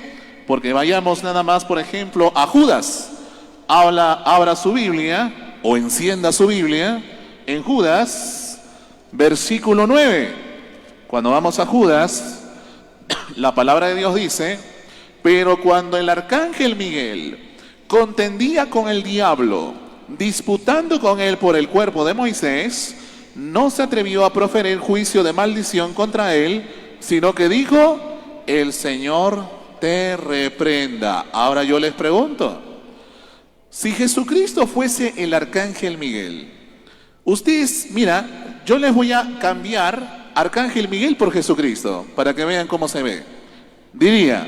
Porque vayamos nada más, por ejemplo, a Judas. Abra su Biblia o encienda su Biblia en Judas, versículo 9. Cuando vamos a Judas, la palabra de Dios dice: pero cuando el arcángel Miguel contendía con el diablo, disputando con él por el cuerpo de Moisés, no se atrevió a proferir juicio de maldición contra él, sino que dijo: el Señor te reprenda. Ahora yo les pregunto, si Jesucristo fuese el arcángel Miguel, ustedes, mira, yo les voy a cambiar arcángel Miguel por Jesucristo, para que vean cómo se ve. Diría: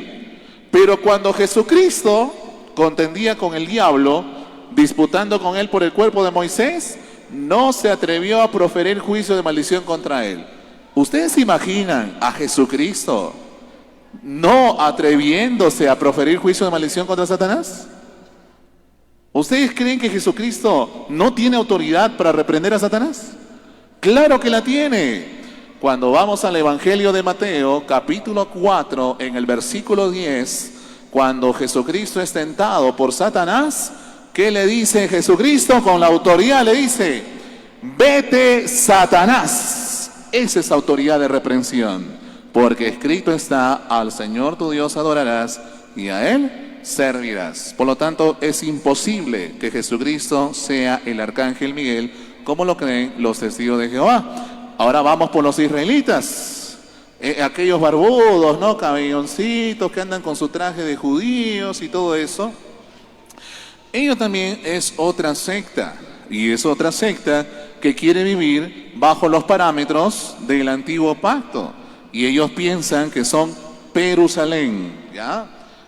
pero cuando Jesucristo contendía con el diablo, disputando con él por el cuerpo de Moisés, no se atrevió a proferir juicio de maldición contra él. ¿Ustedes se imaginan a Jesucristo no atreviéndose a proferir juicio de maldición contra Satanás? ¿Ustedes creen que Jesucristo no tiene autoridad para reprender a Satanás? ¡Claro que la tiene! Cuando vamos al Evangelio de Mateo, capítulo 4, en el versículo 10, cuando Jesucristo es tentado por Satanás, ¿qué le dice Jesucristo? Con la autoridad le dice: vete, Satanás. Esa es autoridad de reprensión, porque escrito está: al Señor tu Dios adorarás y a Él servirás. Por lo tanto, es imposible que Jesucristo sea el arcángel Miguel, como lo creen los testigos de Jehová. Ahora vamos por los israelitas, aquellos barbudos, ¿no? Cabelloncitos que andan con su traje de judíos y todo eso. Ellos también es otra secta, y es otra secta que quiere vivir bajo los parámetros del antiguo pacto. Y ellos piensan que son Jerusalén, ¿ya?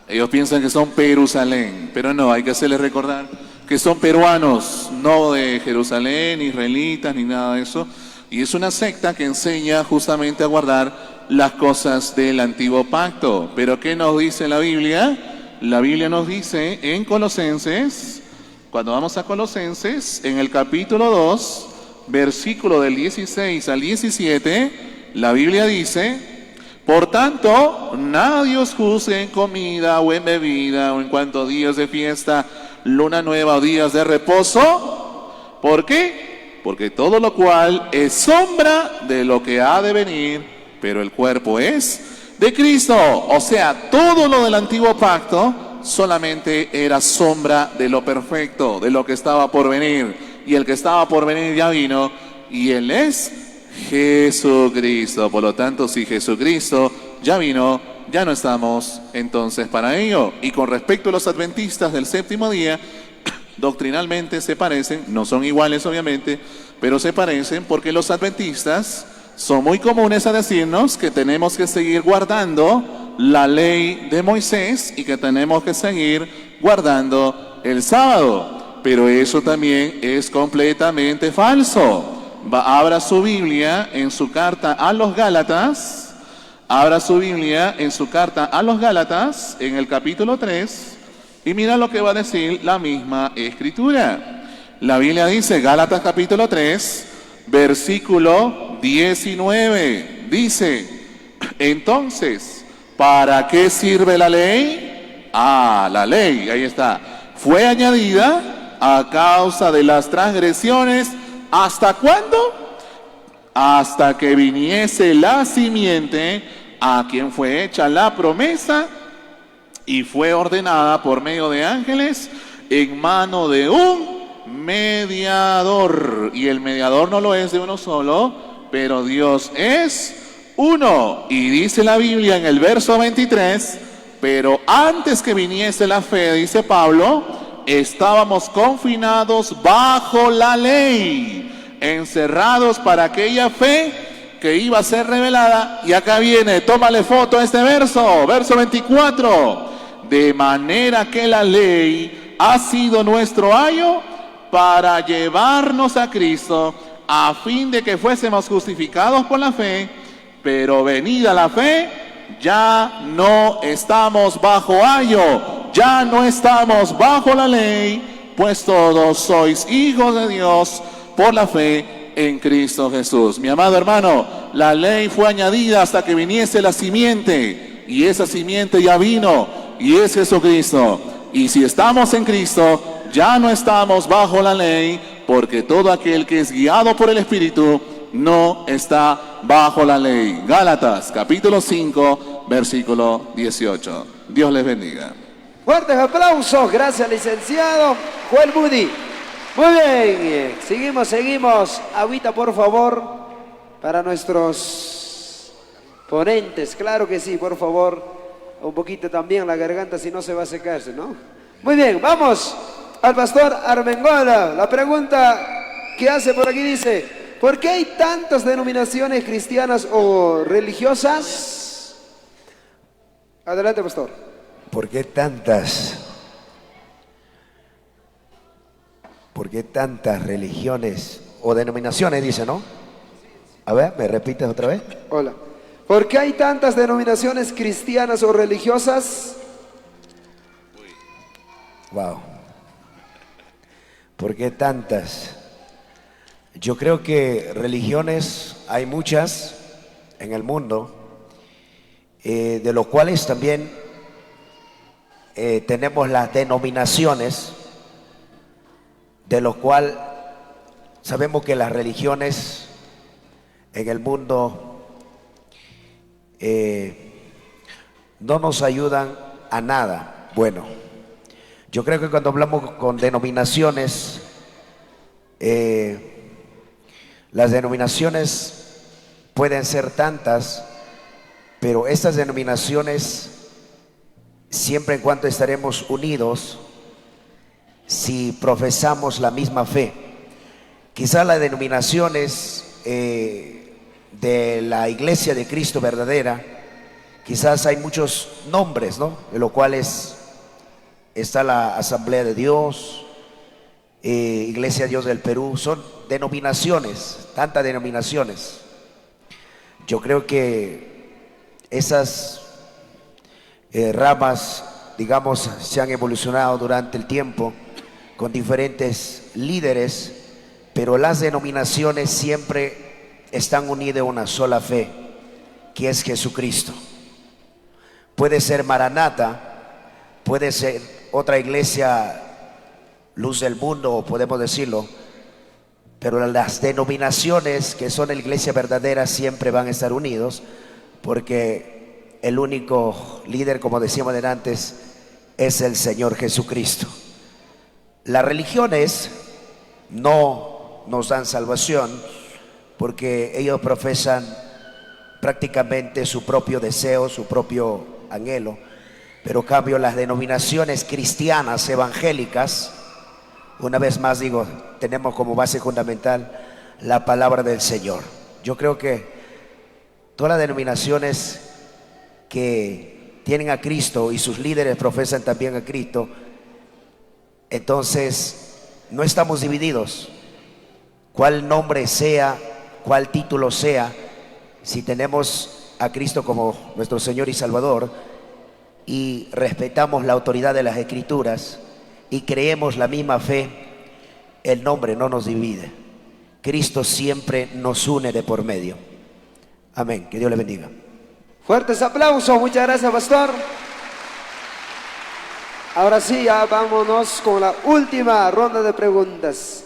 Ellos piensan que son Jerusalén, pero no, hay que hacerles recordar que son peruanos, no de Jerusalén, israelitas, ni nada de eso. Y es una secta que enseña justamente a guardar las cosas del antiguo pacto. Pero ¿qué nos dice la Biblia? La Biblia nos dice en Colosenses, cuando vamos a Colosenses, en el capítulo 2, versículo del 16 al 17, la Biblia dice: por tanto, nadie os juzgue en comida o en bebida o en cuanto a días de fiesta, luna nueva o días de reposo. ¿Por qué? Porque todo lo cual es sombra de lo que ha de venir, pero el cuerpo es de Cristo. O sea, todo lo del antiguo pacto solamente era sombra de lo perfecto, de lo que estaba por venir. Y el que estaba por venir ya vino, y Él es Jesucristo. Por lo tanto, si Jesucristo ya vino, ya no estamos entonces para ello. Y con respecto a los adventistas del séptimo día, doctrinalmente se parecen, no son iguales obviamente, pero se parecen porque los adventistas son muy comunes a decirnos que tenemos que seguir guardando la ley de Moisés y que tenemos que seguir guardando el sábado. Pero eso también es completamente falso. Abra su Biblia en su carta a los Gálatas, abra su Biblia en su carta a los Gálatas, en el capítulo 3, y mira lo que va a decir la misma Escritura. La Biblia dice, Gálatas capítulo 3, versículo 19, dice: entonces, ¿para qué sirve la ley? La ley, ahí está, fue añadida a causa de las transgresiones. ¿Hasta cuándo? Hasta que viniese la simiente a quien fue hecha la promesa y fue ordenada por medio de ángeles en mano de un mediador. Y el mediador no lo es de uno solo, pero Dios es uno. Y dice la Biblia en el verso 23, pero antes que viniese la fe, dice Pablo, estábamos confinados bajo la ley, encerrados para aquella fe que iba a ser revelada. Y acá viene, tómale foto a este verso, verso 24. De manera que la ley ha sido nuestro ayo para llevarnos a Cristo, a fin de que fuésemos justificados por la fe, pero venida la fe, ya no estamos bajo ayo, ya no estamos bajo la ley, pues todos sois hijos de Dios por la fe en Cristo Jesús. Mi amado hermano, la ley fue añadida hasta que viniese la simiente, y esa simiente ya vino, y es Jesucristo. Y si estamos en Cristo, ya no estamos bajo la ley, porque todo aquel que es guiado por el Espíritu no está bajo la ley. Gálatas, capítulo 5, versículo 18. Dios les bendiga. Fuertes aplausos, gracias licenciado Joel Budi. Muy bien, seguimos. Agüita, por favor, para nuestros ponentes. Claro que sí, por favor. Un poquito también la garganta, si no se va a secarse, ¿no? Muy bien, vamos al pastor Armengola. La pregunta que hace por aquí dice: ¿por qué hay tantas denominaciones cristianas o religiosas? Adelante, pastor. ¿Por qué tantas religiones o denominaciones, dice, no? A ver, ¿me repites otra vez? Hola. ¿Por qué hay tantas denominaciones cristianas o religiosas? Wow. ¿Por qué tantas? Yo creo que religiones hay muchas en el mundo, de los cuales también tenemos las denominaciones, de los cuales sabemos que las religiones en el mundo no nos ayudan a nada bueno. Yo creo que cuando hablamos con denominaciones, las denominaciones pueden ser tantas, pero estas denominaciones, siempre en cuanto estaremos unidos, si profesamos la misma fe. Quizás las denominaciones de la Iglesia de Cristo verdadera, quizás hay muchos nombres, ¿no? De los cuales está la Asamblea de Dios, Iglesia de Dios del Perú. Son denominaciones, tantas denominaciones. Yo creo que esas ramas, digamos, se han evolucionado durante el tiempo con diferentes líderes, pero las denominaciones siempre están unidas a una sola fe, que es Jesucristo. Puede ser Maranata, puede ser otra iglesia, Luz del Mundo, o podemos decirlo, pero las denominaciones que son la iglesia verdadera siempre van a estar unidos, porque el único líder, como decíamos antes, es el Señor Jesucristo. Las religiones no nos dan salvación, porque ellos profesan prácticamente su propio deseo, su propio anhelo. Pero en cambio las denominaciones cristianas evangélicas, una vez más digo, tenemos como base fundamental la palabra del Señor. Yo creo que todas las denominaciones que tienen a Cristo y sus líderes profesan también a Cristo, entonces no estamos divididos. Cuál nombre sea, cuál título sea, si tenemos a Cristo como nuestro Señor y Salvador y respetamos la autoridad de las Escrituras y creemos la misma fe, el nombre no nos divide. Cristo siempre nos une de por medio. Amén. Que Dios le bendiga. Fuertes aplausos, muchas gracias, pastor. Ahora sí, ya vámonos con la última ronda de preguntas.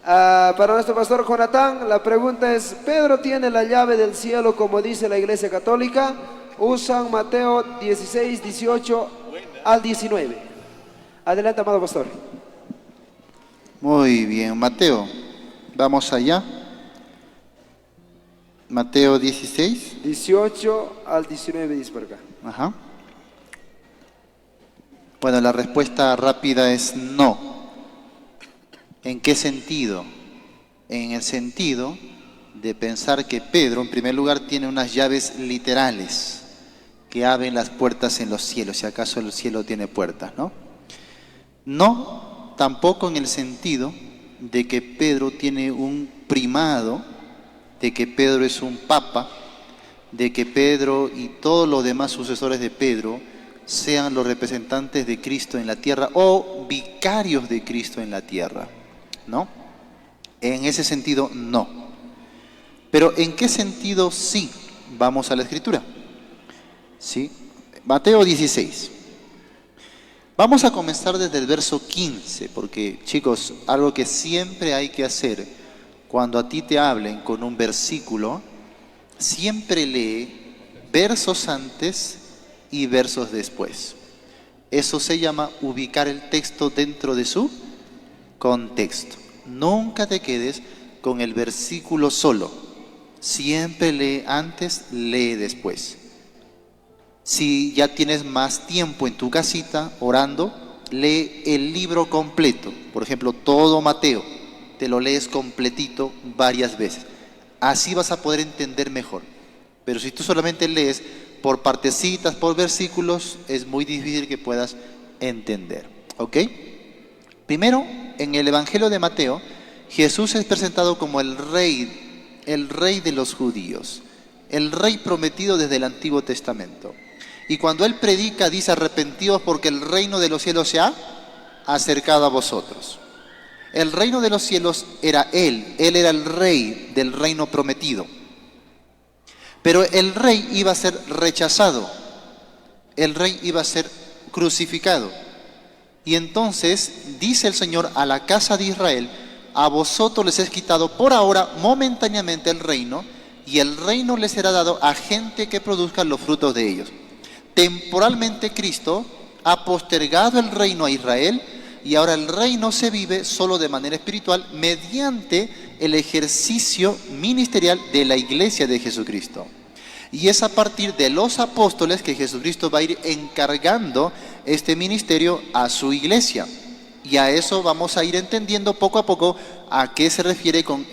Para nuestro pastor Jonatán, la pregunta es: ¿Pedro tiene la llave del cielo como dice la Iglesia Católica? usan Mateo 16, 18 al 19. Adelante, amado pastor. Muy bien, Mateo. Vamos allá. Mateo 16. 18 al 19 dice por acá. Ajá. Bueno, la respuesta rápida es no. ¿En qué sentido? En el sentido de pensar que Pedro, en primer lugar, tiene unas llaves literales que abren las puertas en los cielos, si acaso el cielo tiene puertas, ¿no? No, tampoco en el sentido de que Pedro tiene un primado, de que Pedro es un papa, de que Pedro y todos los demás sucesores de Pedro sean los representantes de Cristo en la tierra o vicarios de Cristo en la tierra, ¿no? En ese sentido, no. Pero ¿en qué sentido sí? Vamos a la Escritura. ¿Sí? Mateo 16. Vamos a comenzar desde el verso 15, porque, chicos, algo que siempre hay que hacer cuando a ti te hablen con un versículo, siempre lee versos antes y versos después. Eso se llama ubicar el texto dentro de su contexto. Nunca te quedes con el versículo solo. Siempre lee antes, lee después. Si ya tienes más tiempo en tu casita orando, lee el libro completo. Por ejemplo, todo Mateo. Te lo lees completito varias veces. Así vas a poder entender mejor. Pero si tú solamente lees por partecitas, por versículos, es muy difícil que puedas entender. ¿Ok? Primero, en el Evangelio de Mateo, Jesús es presentado como el rey de los judíos, el rey prometido desde el Antiguo Testamento. Y cuando Él predica, dice: arrepentíos porque el reino de los cielos se ha acercado a vosotros. El reino de los cielos era Él era el rey del reino prometido. Pero el rey iba a ser rechazado, el rey iba a ser crucificado. Y entonces dice el Señor a la casa de Israel: a vosotros les es quitado por ahora momentáneamente el reino, y el reino les será dado a gente que produzca los frutos de ellos. Temporalmente Cristo ha postergado el reino a Israel, y ahora el reino se vive solo de manera espiritual mediante el ejercicio ministerial de la iglesia de Jesucristo. Y es a partir de los apóstoles que Jesucristo va a ir encargando este ministerio a su iglesia. Y a eso vamos a ir entendiendo poco a poco a qué se refiere con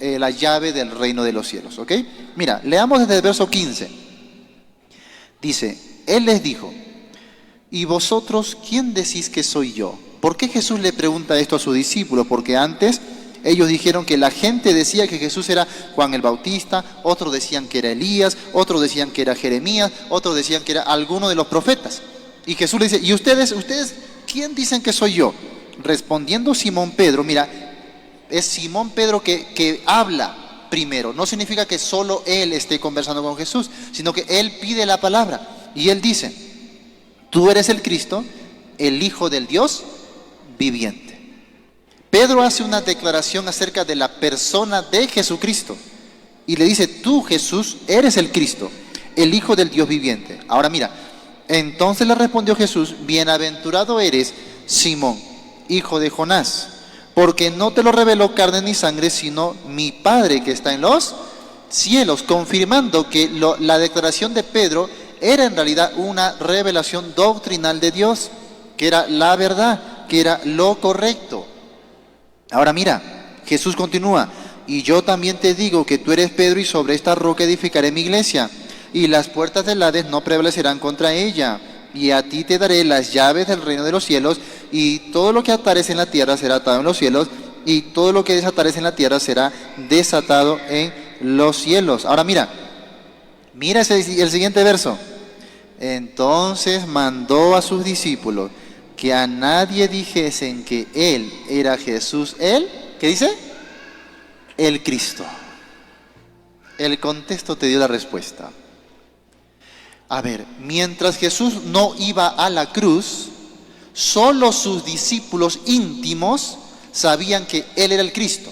la llave del reino de los cielos. ¿Ok? Mira, leamos desde el verso 15. Dice: Él les dijo: ¿y vosotros quién decís que soy yo? ¿Por qué Jesús le pregunta esto a sus discípulos? Porque antes ellos dijeron que la gente decía que Jesús era Juan el Bautista, otros decían que era Elías, otros decían que era Jeremías, otros decían que era alguno de los profetas. Y Jesús le dice: ¿y ustedes quién dicen que soy yo? Respondiendo Simón Pedro, mira, es Simón Pedro que habla primero. No significa que solo él esté conversando con Jesús, sino que él pide la palabra. Y él dice: tú eres el Cristo, el Hijo del Dios viviente. Pedro hace una declaración acerca de la persona de Jesucristo y le dice: tú, Jesús, eres el Cristo, el Hijo del Dios viviente. Ahora mira, entonces le respondió Jesús: bienaventurado eres, Simón, hijo de Jonás, porque no te lo reveló carne ni sangre, sino mi Padre que está en los cielos, confirmando que la declaración de Pedro era en realidad una revelación doctrinal de Dios, que era la verdad, que era lo correcto. Ahora mira, Jesús continúa: y yo también te digo que tú eres Pedro, y sobre esta roca edificaré mi iglesia, y las puertas del Hades no prevalecerán contra ella. Y a ti te daré las llaves del reino de los cielos, y todo lo que atares en la tierra será atado en los cielos, y todo lo que desatares en la tierra será desatado en los cielos. Ahora mira el siguiente verso. Entonces mandó a sus discípulos que a nadie dijesen que Él era Jesús, ¿qué dice? El Cristo. El contexto te dio la respuesta. A ver, mientras Jesús no iba a la cruz, solo sus discípulos íntimos sabían que Él era el Cristo.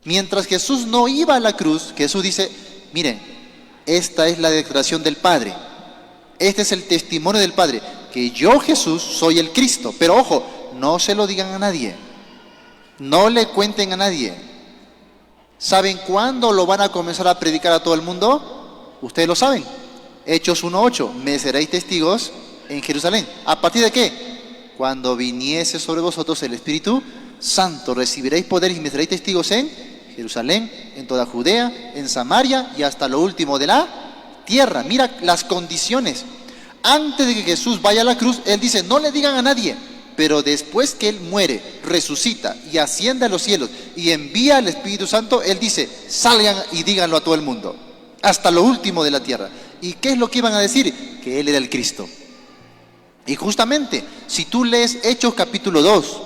Mientras Jesús no iba a la cruz, Jesús dice: miren, Esta es la declaración del Padre. Este es el testimonio del Padre, que yo, Jesús, soy el Cristo. Pero ojo, no se lo digan a nadie. No le cuenten a nadie. ¿Saben cuándo lo van a comenzar a predicar a todo el mundo? Ustedes lo saben. Hechos 1:8, me seréis testigos en Jerusalén. ¿A partir de qué? Cuando viniese sobre vosotros el Espíritu Santo, recibiréis poder y me seréis testigos en Jerusalén, en toda Judea, en Samaria y hasta lo último de la tierra. Mira las condiciones. Antes de que Jesús vaya a la cruz, Él dice, no le digan a nadie. Pero después que Él muere, resucita y asciende a los cielos y envía al Espíritu Santo, Él dice, salgan y díganlo a todo el mundo, hasta lo último de la tierra. ¿Y qué es lo que iban a decir? Que Él era el Cristo. Y justamente, si tú lees Hechos capítulo 2,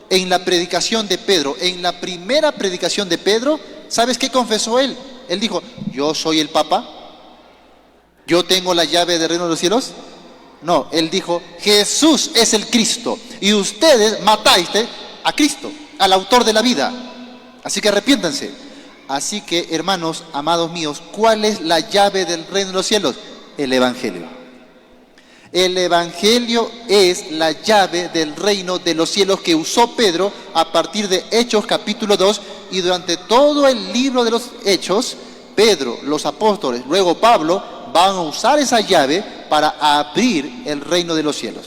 en la predicación de Pedro, en la primera predicación de Pedro, ¿sabes qué confesó él? Él dijo, yo soy el Papa, yo tengo la llave del reino de los cielos. No, él dijo, Jesús es el Cristo y ustedes mataste a Cristo, al autor de la vida. Así que arrepiéntanse. Así que, hermanos, amados míos, ¿cuál es la llave del reino de los cielos? El Evangelio. El Evangelio es la llave del reino de los cielos que usó Pedro a partir de Hechos capítulo 2, y durante todo el libro de los Hechos, Pedro, los apóstoles, luego Pablo, van a usar esa llave para abrir el reino de los cielos.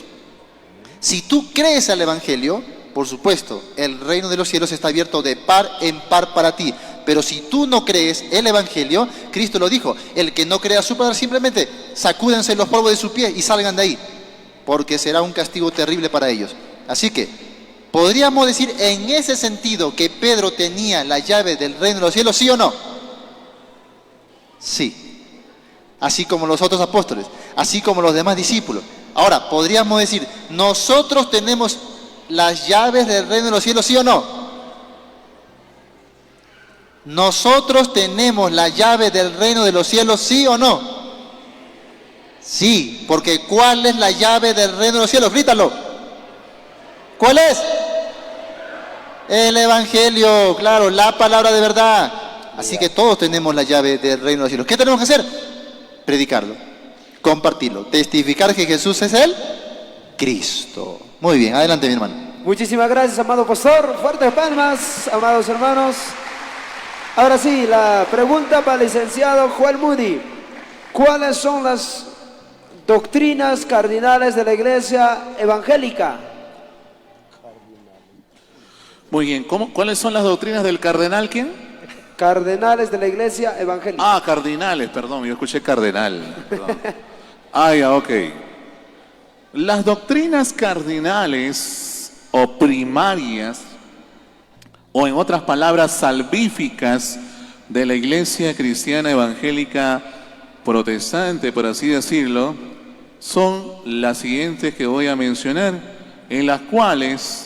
Si tú crees al Evangelio, por supuesto, el reino de los cielos está abierto de par en par para ti. Pero si tú no crees el Evangelio, Cristo lo dijo, el que no crea su palabra, simplemente sacúdense los polvos de su pie y salgan de ahí, porque será un castigo terrible para ellos. Así que, podríamos decir en ese sentido que Pedro tenía la llave del reino de los cielos, ¿sí o no? Sí. Así como los otros apóstoles, así como los demás discípulos. Ahora, podríamos decir, ¿nosotros tenemos las llaves del reino de los cielos, sí o no? ¿Nosotros tenemos la llave del reino de los cielos, sí o no? Sí, porque ¿cuál es la llave del reino de los cielos? Grítalo. ¿Cuál es? El Evangelio, claro, la palabra de verdad. Así que todos tenemos la llave del reino de los cielos. ¿Qué tenemos que hacer? Predicarlo, compartirlo, testificar que Jesús es el Cristo. Muy bien, adelante mi hermano. Muchísimas gracias, amado pastor. Fuertes palmas, amados hermanos. Ahora sí, la pregunta para el licenciado Joel Moody. ¿Cuáles son las doctrinas cardinales de la iglesia evangélica? Muy bien, ¿cuáles son las doctrinas del cardenal quién? Cardenales de la iglesia evangélica. Ah, cardinales, perdón, yo escuché cardenal. Perdón. Ah, ya, ok. Las doctrinas cardinales o primarias, o en otras palabras, salvíficas de la iglesia cristiana evangélica protestante, por así decirlo, son las siguientes que voy a mencionar, en las cuales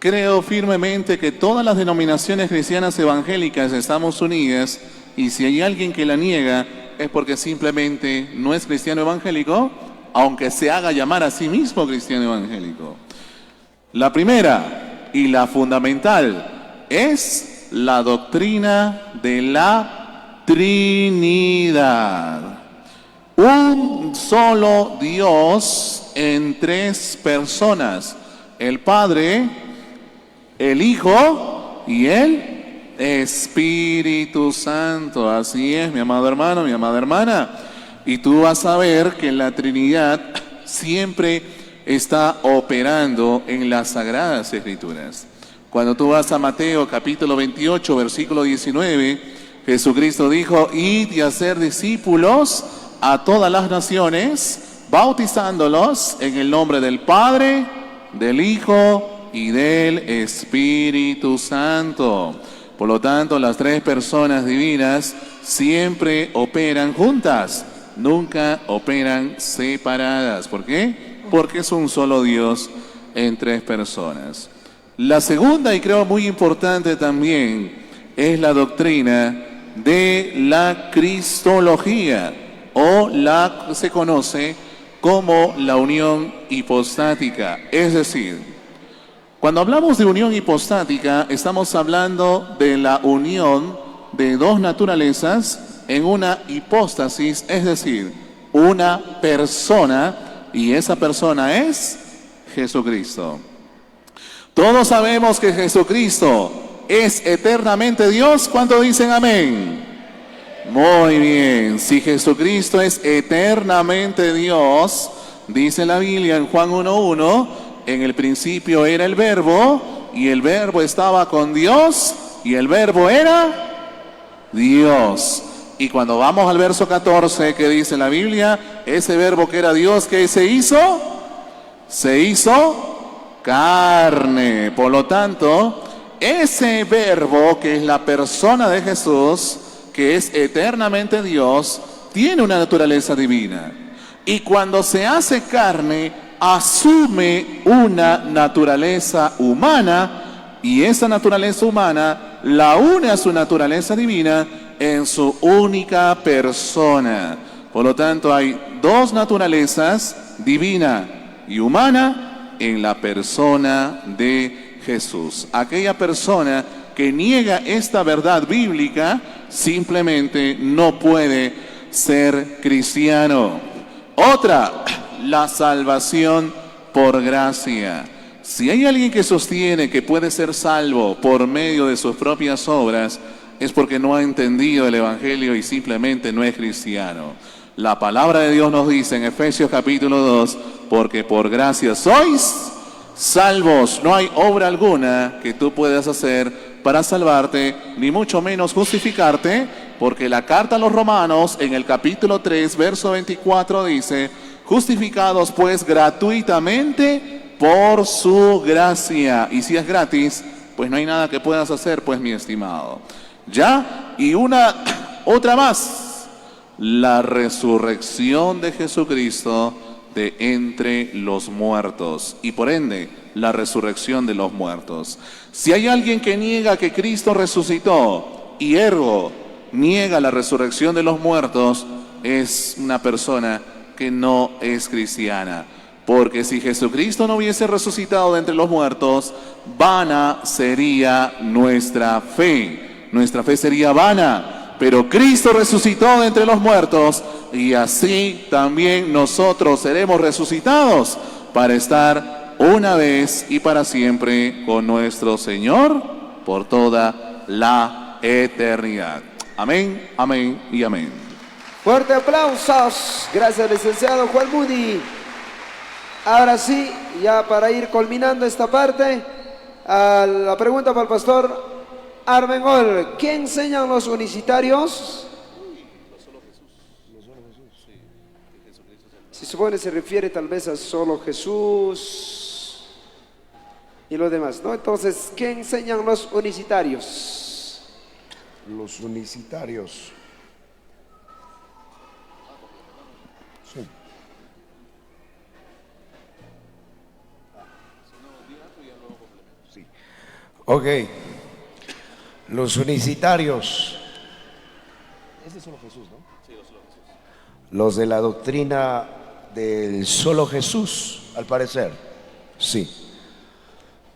creo firmemente que todas las denominaciones cristianas evangélicas estamos unidas, y si hay alguien que la niega es porque simplemente no es cristiano evangélico, aunque se haga llamar a sí mismo cristiano evangélico. La primera y la fundamental es la doctrina de la Trinidad. Un solo Dios en tres personas: el Padre, el Hijo y el Espíritu Santo. Así es, mi amado hermano, mi amada hermana. Y tú vas a ver que la Trinidad siempre está operando en las Sagradas Escrituras. Cuando tú vas a Mateo capítulo 28, versículo 19, Jesucristo dijo, id y hacer discípulos a todas las naciones, bautizándolos en el nombre del Padre, del Hijo y del Espíritu Santo. Por lo tanto, las tres personas divinas siempre operan juntas, nunca operan separadas. ¿Por qué? Porque es un solo Dios en tres personas. La segunda, y creo muy importante también, es la doctrina de la cristología, o se conoce como la unión hipostática. Es decir, cuando hablamos de unión hipostática, estamos hablando de la unión de dos naturalezas en una hipóstasis, es decir, una persona, y esa persona es Jesucristo. Todos sabemos que Jesucristo es eternamente Dios. ¿Cuántos dicen amén? Muy bien, si Jesucristo es eternamente Dios, dice la Biblia en Juan 1:1, en el principio era el Verbo, y el Verbo estaba con Dios, y el Verbo era Dios. Y cuando vamos al verso 14, que dice la Biblia, ese Verbo que era Dios, ¿qué se hizo? Se hizo carne. Por lo tanto, ese Verbo, que es la persona de Jesús, que es eternamente Dios, tiene una naturaleza divina. Y cuando se hace carne, asume una naturaleza humana, y esa naturaleza humana la une a su naturaleza divina en su única persona. Por lo tanto, hay dos naturalezas, divina y humana, en la persona de Jesús. Aquella persona que niega esta verdad bíblica simplemente no puede ser cristiano. Otra, la salvación por gracia. Si hay alguien que sostiene que puede ser salvo por medio de sus propias obras, es porque no ha entendido el Evangelio y simplemente no es cristiano. La palabra de Dios nos dice en Efesios capítulo 2, porque por gracia sois salvos. No hay obra alguna que tú puedas hacer para salvarte, ni mucho menos justificarte, porque la carta a los Romanos en el capítulo 3, verso 24 dice, justificados pues gratuitamente por su gracia. Y si es gratis, pues no hay nada que puedas hacer, pues mi estimado. ¿Ya? Y otra más, la resurrección de Jesucristo de entre los muertos, y por ende, la resurrección de los muertos. Si hay alguien que niega que Cristo resucitó, y ergo niega la resurrección de los muertos, es una persona que no es cristiana. Porque si Jesucristo no hubiese resucitado de entre los muertos, vana sería nuestra fe. Nuestra fe sería vana, pero Cristo resucitó de entre los muertos, y así también nosotros seremos resucitados para estar una vez y para siempre con nuestro Señor por toda la eternidad. Amén, amén y amén. Fuerte aplausos. Gracias, licenciado Juan Moody. Ahora sí, ya para ir culminando esta parte, la pregunta para el pastor Armengol. ¿Qué enseñan los unicitarios? Se supone se refiere tal vez a solo Jesús y lo demás, ¿no? Entonces, ¿qué enseñan los unicitarios? Los unicitarios. Sí. Sí. Ok. Los unicitarios. Ese es solo Jesús, ¿no? Sí, solo Jesús. Los de la doctrina del solo Jesús, al parecer. Sí.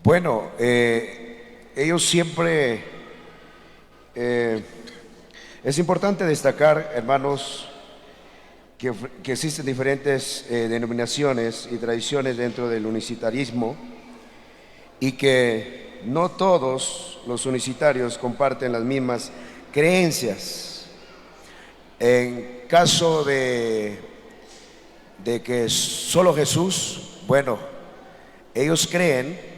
Bueno, ellos siempre... es importante destacar, hermanos, que existen diferentes denominaciones y tradiciones dentro del unicitarismo, y que no todos los unicitarios comparten las mismas creencias. En caso de que solo Jesús, bueno, ellos creen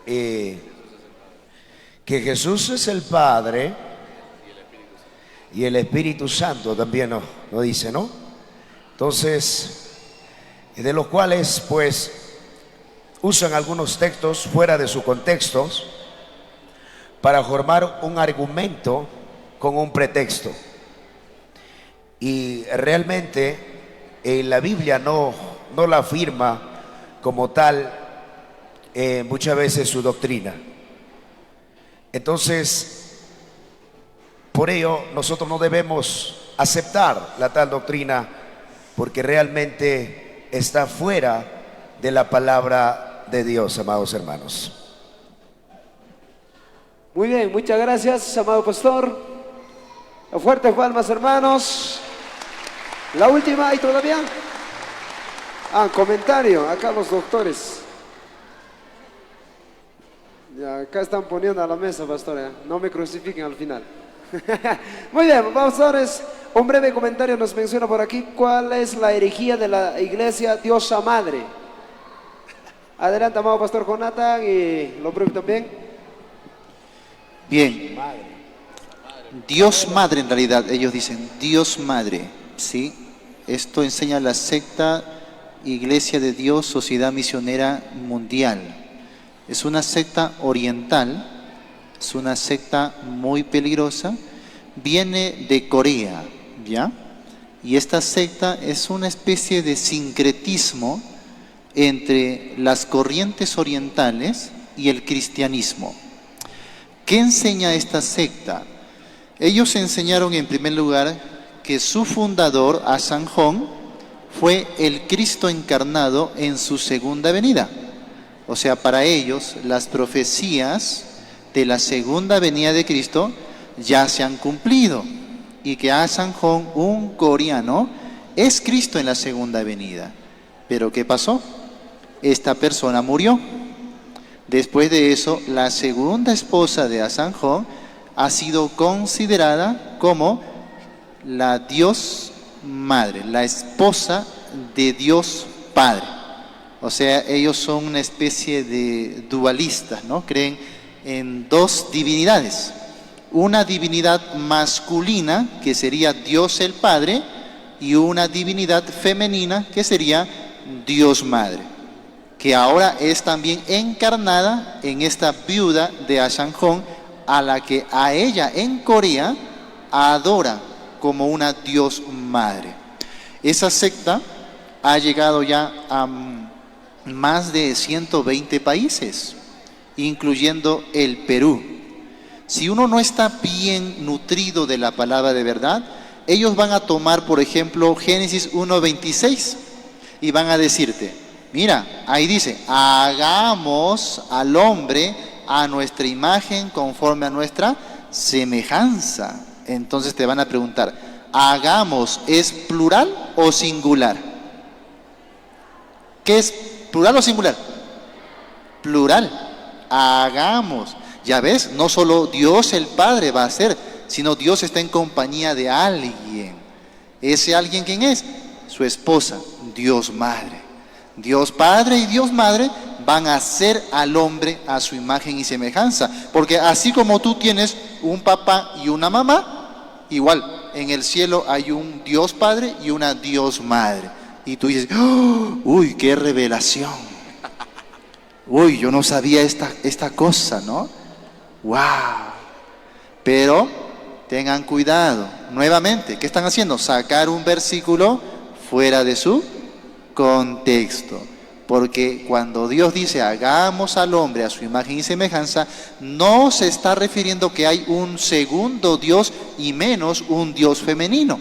que Jesús es el Padre y el Espíritu Santo también no dice, ¿no? Entonces, de los cuales pues usan algunos textos fuera de su contexto para formar un argumento con un pretexto. Y realmente la Biblia no la afirma como tal muchas veces su doctrina. Entonces, por ello nosotros no debemos aceptar la tal doctrina, porque realmente está fuera de la palabra de Dios, amados hermanos. Muy bien, muchas gracias, amado pastor. Fuertes palmas, hermanos. La última, ¿hay todavía? Comentario, acá los doctores. Ya, acá están poniendo a la mesa, pastor. No me crucifiquen al final. Muy bien, pastores. Un breve comentario nos menciona por aquí cuál es la herejía de la iglesia Diosa Madre. Adelante, amado pastor Jonathan, y lo breve también. Bien. Dios Madre, en realidad, ellos dicen Dios Madre, ¿sí? Esto enseña la secta Iglesia de Dios, Sociedad Misionera Mundial. Es una secta oriental, es una secta muy peligrosa, viene de Corea, ¿ya? Y esta secta es una especie de sincretismo entre las corrientes orientales y el cristianismo. ¿Qué enseña esta secta? Ellos enseñaron en primer lugar que su fundador, Asanjón, fue el Cristo encarnado en su segunda venida. O sea, para ellos las profecías de la segunda venida de Cristo ya se han cumplido y que Asanjón, un coreano, es Cristo en la segunda venida. Pero ¿qué pasó? Esta persona murió. Después de eso, la segunda esposa de Asanjón ha sido considerada como la Dios Madre, la esposa de Dios Padre. O sea, ellos son una especie de dualistas, ¿no? Creen en dos divinidades. Una divinidad masculina, que sería Dios el Padre, y una divinidad femenina, que sería Dios Madre, que ahora es también encarnada en esta viuda de Asanjón, a la que a ella en Corea adora como una Dios Madre. Esa secta ha llegado ya a más de 120 países, incluyendo el Perú. Si uno no está bien nutrido de la palabra de verdad, ellos van a tomar, por ejemplo, Génesis 1:26 y van a decirte, mira, ahí dice, hagamos al hombre a nuestra imagen conforme a nuestra semejanza. Entonces te van a preguntar, hagamos, ¿es plural o singular? ¿Qué es plural o singular? Plural. Hagamos. Ya ves, no solo Dios el Padre va a hacer, sino Dios está en compañía de alguien. ¿Ese alguien quién es? Su esposa, Dios Madre. Dios Padre y Dios Madre van a hacer al hombre a su imagen y semejanza. Porque así como tú tienes un papá y una mamá, igual en el cielo hay un Dios Padre y una Dios Madre. Y tú dices, ¡oh! ¡Uy, qué revelación! ¡Uy, yo no sabía esta cosa!, ¿no? ¡Wow! Pero tengan cuidado. Nuevamente, ¿qué están haciendo? Sacar un versículo fuera de su contexto. Porque cuando Dios dice, hagamos al hombre a su imagen y semejanza, no se está refiriendo que hay un segundo Dios y menos un Dios femenino.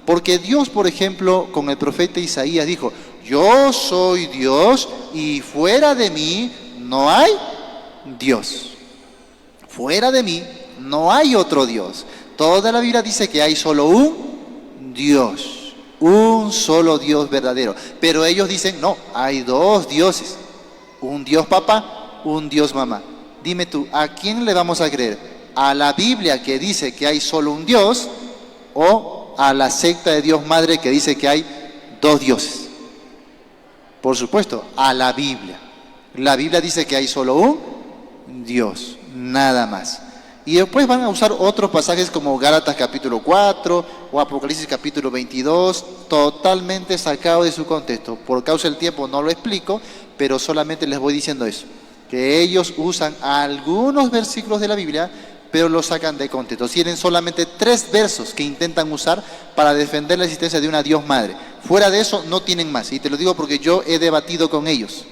Porque Dios, por ejemplo, con el profeta Isaías dijo, yo soy Dios y fuera de mí no hay Dios. Fuera de mí no hay otro Dios. Toda la Biblia dice que hay solo un Dios. Un solo Dios verdadero. Pero ellos dicen, no, hay dos dioses. Un Dios papá, un Dios mamá. Dime tú, ¿a quién le vamos a creer? ¿A la Biblia que dice que hay solo un Dios? ¿O a la secta de Dios Madre que dice que hay dos dioses? Por supuesto, a la Biblia. La Biblia dice que hay solo un Dios, nada más. Y después van a usar otros pasajes como Gálatas capítulo 4 o Apocalipsis capítulo 22, totalmente sacado de su contexto. Por causa del tiempo no lo explico, pero solamente les voy diciendo eso, que ellos usan algunos versículos de la Biblia, pero los sacan de contexto. Tienen solamente 3 versos que intentan usar para defender la existencia de una Dios Madre. Fuera de eso no tienen más, y te lo digo porque yo he debatido con ellos,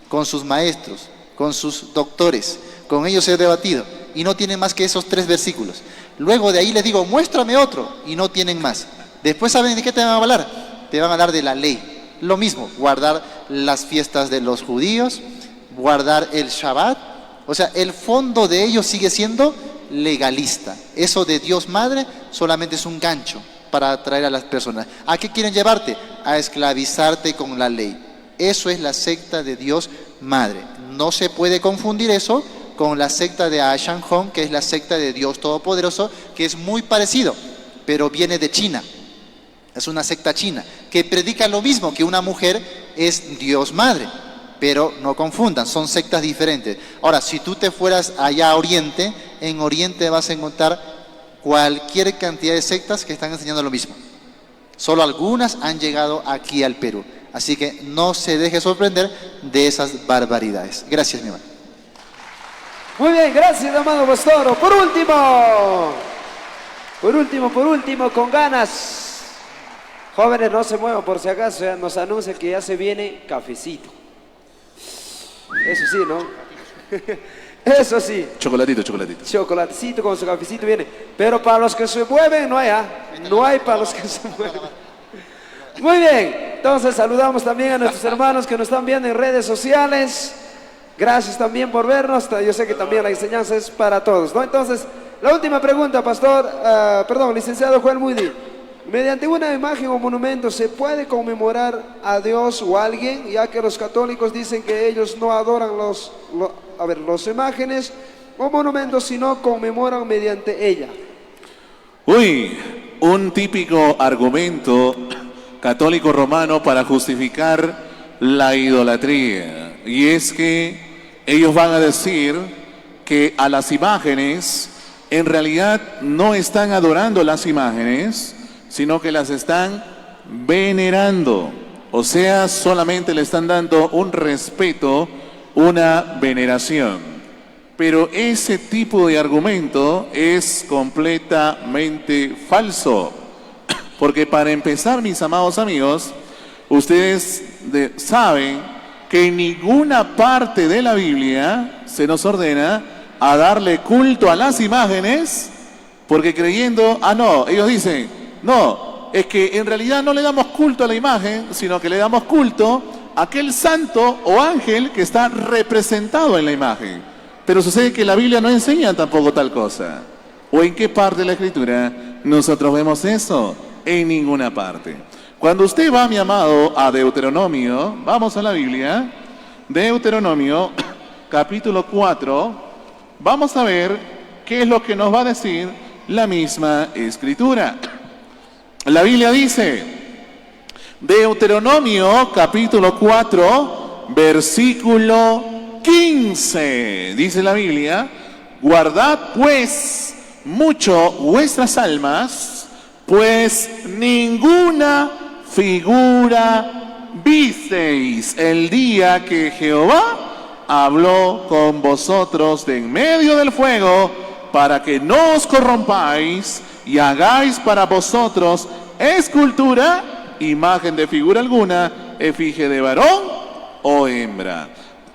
con sus maestros, con sus doctores, con ellos he debatido. Y no tienen más que esos 3 versículos. Luego de ahí les digo, muéstrame otro, y no tienen más. Después, ¿saben de qué te van a hablar? Te van a hablar de la ley. Lo mismo, guardar las fiestas de los judíos, guardar el Shabbat. O sea, el fondo de ellos sigue siendo legalista. Eso de Dios Madre solamente es un gancho para atraer a las personas. ¿A qué quieren llevarte? A esclavizarte con la ley. Eso es la secta de Dios Madre. No se puede confundir eso con la secta de Ashan Hong, que es la secta de Dios Todopoderoso, que es muy parecido, pero viene de China. Es una secta china que predica lo mismo, que una mujer es Dios Madre, pero no confundan, son sectas diferentes. Ahora, si tú te fueras allá a Oriente, en Oriente vas a encontrar cualquier cantidad de sectas que están enseñando lo mismo. Solo algunas han llegado aquí al Perú. Así que no se deje sorprender de esas barbaridades. Gracias, mi hermano. Muy bien, gracias, amado pastor. Por último, con ganas. Jóvenes, no se muevan por si acaso, ya nos anuncia que ya se viene cafecito. Eso sí, ¿no? Eso sí. Chocolatito. Chocolatito con su cafecito viene. Pero para los que se mueven, no hay, no hay para los que se mueven. Muy bien, entonces saludamos también a nuestros hermanos que nos están viendo en redes sociales. Gracias también por vernos. Yo sé que también la enseñanza es para todos, ¿no? Entonces, la última pregunta, licenciado Joel Moody. Mediante una imagen o monumento, ¿se puede conmemorar a Dios o a alguien? Ya que los católicos dicen que ellos no adoran las imágenes o monumentos, sino conmemoran mediante ella. Un típico argumento católico romano para justificar la idolatría. Y es que ellos van a decir que a las imágenes en realidad no están adorando las imágenes, sino que las están venerando. O sea, solamente le están dando un respeto, una veneración. Pero ese tipo de argumento es completamente falso. Porque para empezar, mis amados amigos, ustedes saben que en ninguna parte de la Biblia se nos ordena a darle culto a las imágenes, porque creyendo, ellos dicen, no, es que en realidad no le damos culto a la imagen, sino que le damos culto a aquel santo o ángel que está representado en la imagen. Pero sucede que la Biblia no enseña tampoco tal cosa. ¿O en qué parte de la Escritura nosotros vemos eso? En ninguna parte. Cuando usted va, mi amado, a Deuteronomio, vamos a la Biblia, Deuteronomio, capítulo 4, vamos a ver qué es lo que nos va a decir la misma Escritura. La Biblia dice, Deuteronomio, capítulo 4, versículo 15, dice la Biblia, guardad pues mucho vuestras almas, pues ninguna figura visteis el día que Jehová habló con vosotros de en medio del fuego, para que no os corrompáis y hagáis para vosotros escultura, imagen de figura alguna, efigie de varón o hembra.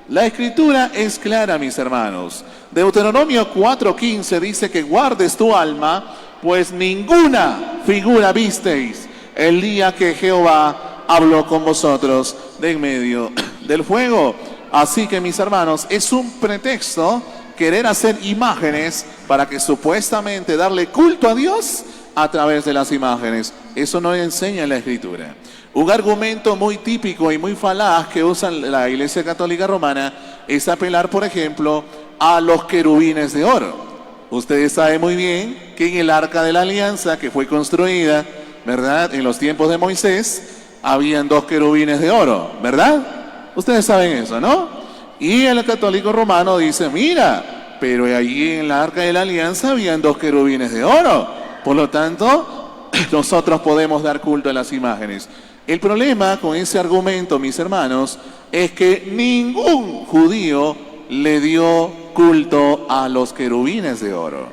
La Escritura es clara, mis hermanos. Deuteronomio 4:15 dice que guardes tu alma, pues ninguna figura visteis el día que Jehová habló con vosotros de en medio del fuego. Así que, mis hermanos, es un pretexto querer hacer imágenes para que supuestamente darle culto a Dios a través de las imágenes. Eso no enseña la Escritura. Un argumento muy típico y muy falaz que usa la Iglesia Católica Romana es apelar, por ejemplo, a los querubines de oro. Ustedes saben muy bien que en el Arca de la Alianza, que fue construida, ¿verdad?, en los tiempos de Moisés, habían 2 querubines de oro, ¿verdad? Ustedes saben eso, ¿no? Y el católico romano dice, mira, pero allí en la Arca de la Alianza habían 2 querubines de oro. Por lo tanto, nosotros podemos dar culto a las imágenes. El problema con ese argumento, mis hermanos, es que ningún judío le dio culto a los querubines de oro.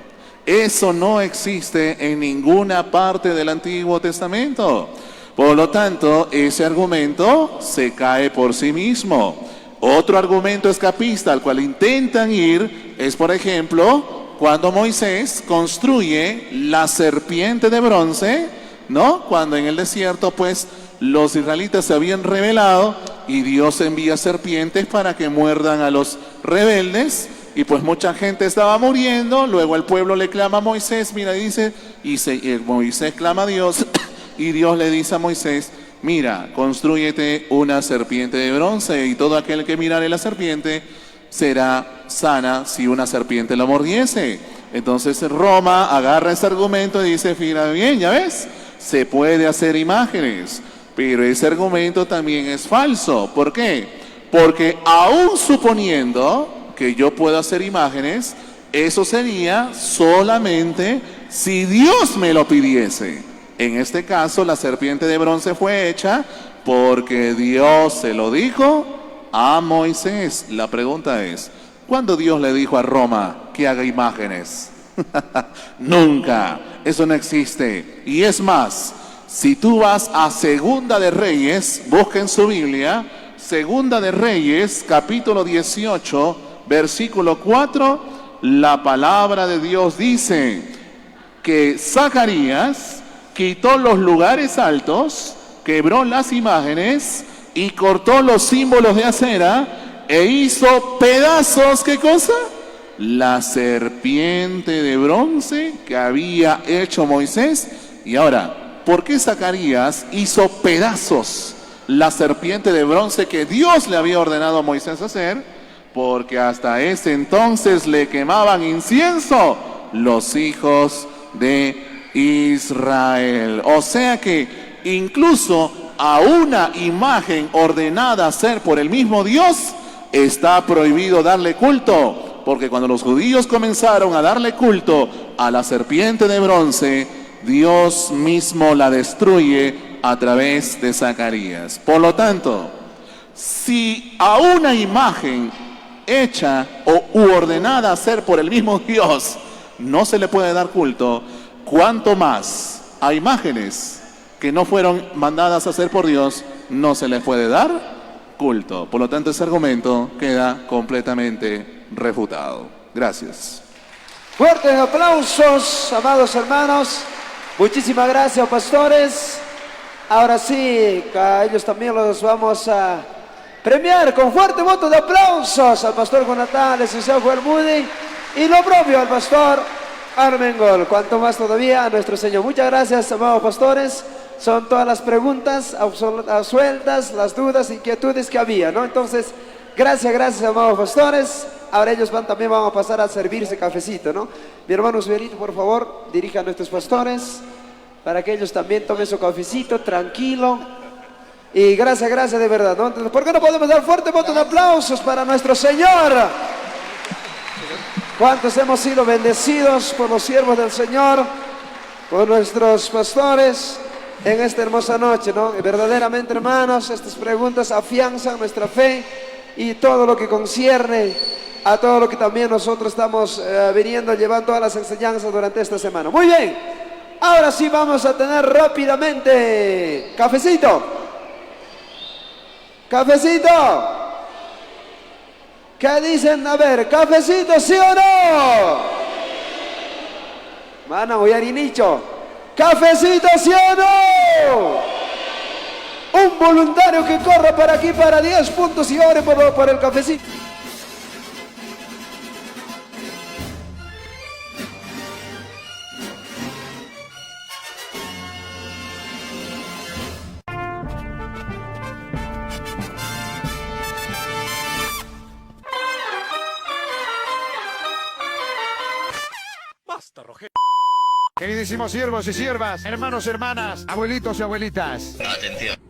Eso no existe en ninguna parte del Antiguo Testamento. Por lo tanto, ese argumento se cae por sí mismo. Otro argumento escapista al cual intentan ir es, por ejemplo, cuando Moisés construye la serpiente de bronce, ¿no? Cuando en el desierto, pues, los israelitas se habían rebelado y Dios envía serpientes para que muerdan a los rebeldes. Y pues mucha gente estaba muriendo, luego el pueblo le clama a Moisés, mira, dice, Moisés clama a Dios, y Dios le dice a Moisés, mira, constrúyete una serpiente de bronce, y todo aquel que mirare la serpiente será sana si una serpiente lo mordiese. Entonces Roma agarra ese argumento y dice, fíjate bien, ya ves, se puede hacer imágenes, pero ese argumento también es falso. ¿Por qué? Porque aún suponiendo que yo puedo hacer imágenes, eso sería solamente si Dios me lo pidiese. En este caso, la serpiente de bronce fue hecha porque Dios se lo dijo a Moisés. La pregunta es, ¿cuándo Dios le dijo a Roma que haga imágenes? Nunca, eso no existe. Y es más, si tú vas a Segunda de Reyes, busca en su Biblia, Segunda de Reyes, capítulo 18, versículo 4, la palabra de Dios dice que Zacarías quitó los lugares altos, quebró las imágenes y cortó los símbolos de acera e hizo pedazos, ¿qué cosa? La serpiente de bronce que había hecho Moisés. Y ahora, ¿por qué Zacarías hizo pedazos la serpiente de bronce que Dios le había ordenado a Moisés hacer? Porque hasta ese entonces le quemaban incienso los hijos de Israel. O sea que incluso a una imagen ordenada a hacer por el mismo Dios, está prohibido darle culto. Porque cuando los judíos comenzaron a darle culto a la serpiente de bronce, Dios mismo la destruye a través de Zacarías. Por lo tanto, si a una imagen hecha u ordenada a hacer por el mismo Dios no se le puede dar culto, ¿cuánto más a imágenes que no fueron mandadas a hacer por Dios no se les puede dar culto? Por lo tanto, ese argumento queda completamente refutado. Gracias. Fuertes aplausos, amados hermanos. Muchísimas gracias, pastores. Ahora sí, a ellos también los vamos a premiar con fuerte voto de aplausos al pastor Jonatán, al licenciado Joel Moody y lo propio al pastor Armengol. Cuanto más todavía a nuestro Señor. Muchas gracias, amados pastores. Son todas las preguntas absueltas, las dudas, inquietudes que había, ¿no? Entonces, gracias, amados pastores. Ahora ellos también van a pasar a servirse cafecito, ¿no? Mi hermano Suelito, por favor, dirija a nuestros pastores para que ellos también tomen su cafecito tranquilo. Y gracias de verdad, ¿no? Entonces, ¿por qué no podemos dar fuerte voto de aplausos para nuestro Señor? ¿Cuántos hemos sido bendecidos por los siervos del Señor, por nuestros pastores en esta hermosa noche, ¿no? Y verdaderamente, hermanos, estas preguntas afianzan nuestra fe y todo lo que concierne a todo lo que también nosotros estamos viniendo, llevando todas las enseñanzas durante esta semana. Muy bien, ahora sí vamos a tener rápidamente cafecito. Cafecito. ¿Qué dicen? A ver, cafecito, ¿sí o no? Mana, voy a nicho. Cafecito, ¿sí o no? Un voluntario que corra para aquí para 10 puntos y ore por el cafecito. Queridísimos siervos y siervas, hermanos, hermanas, abuelitos y abuelitas. Atención.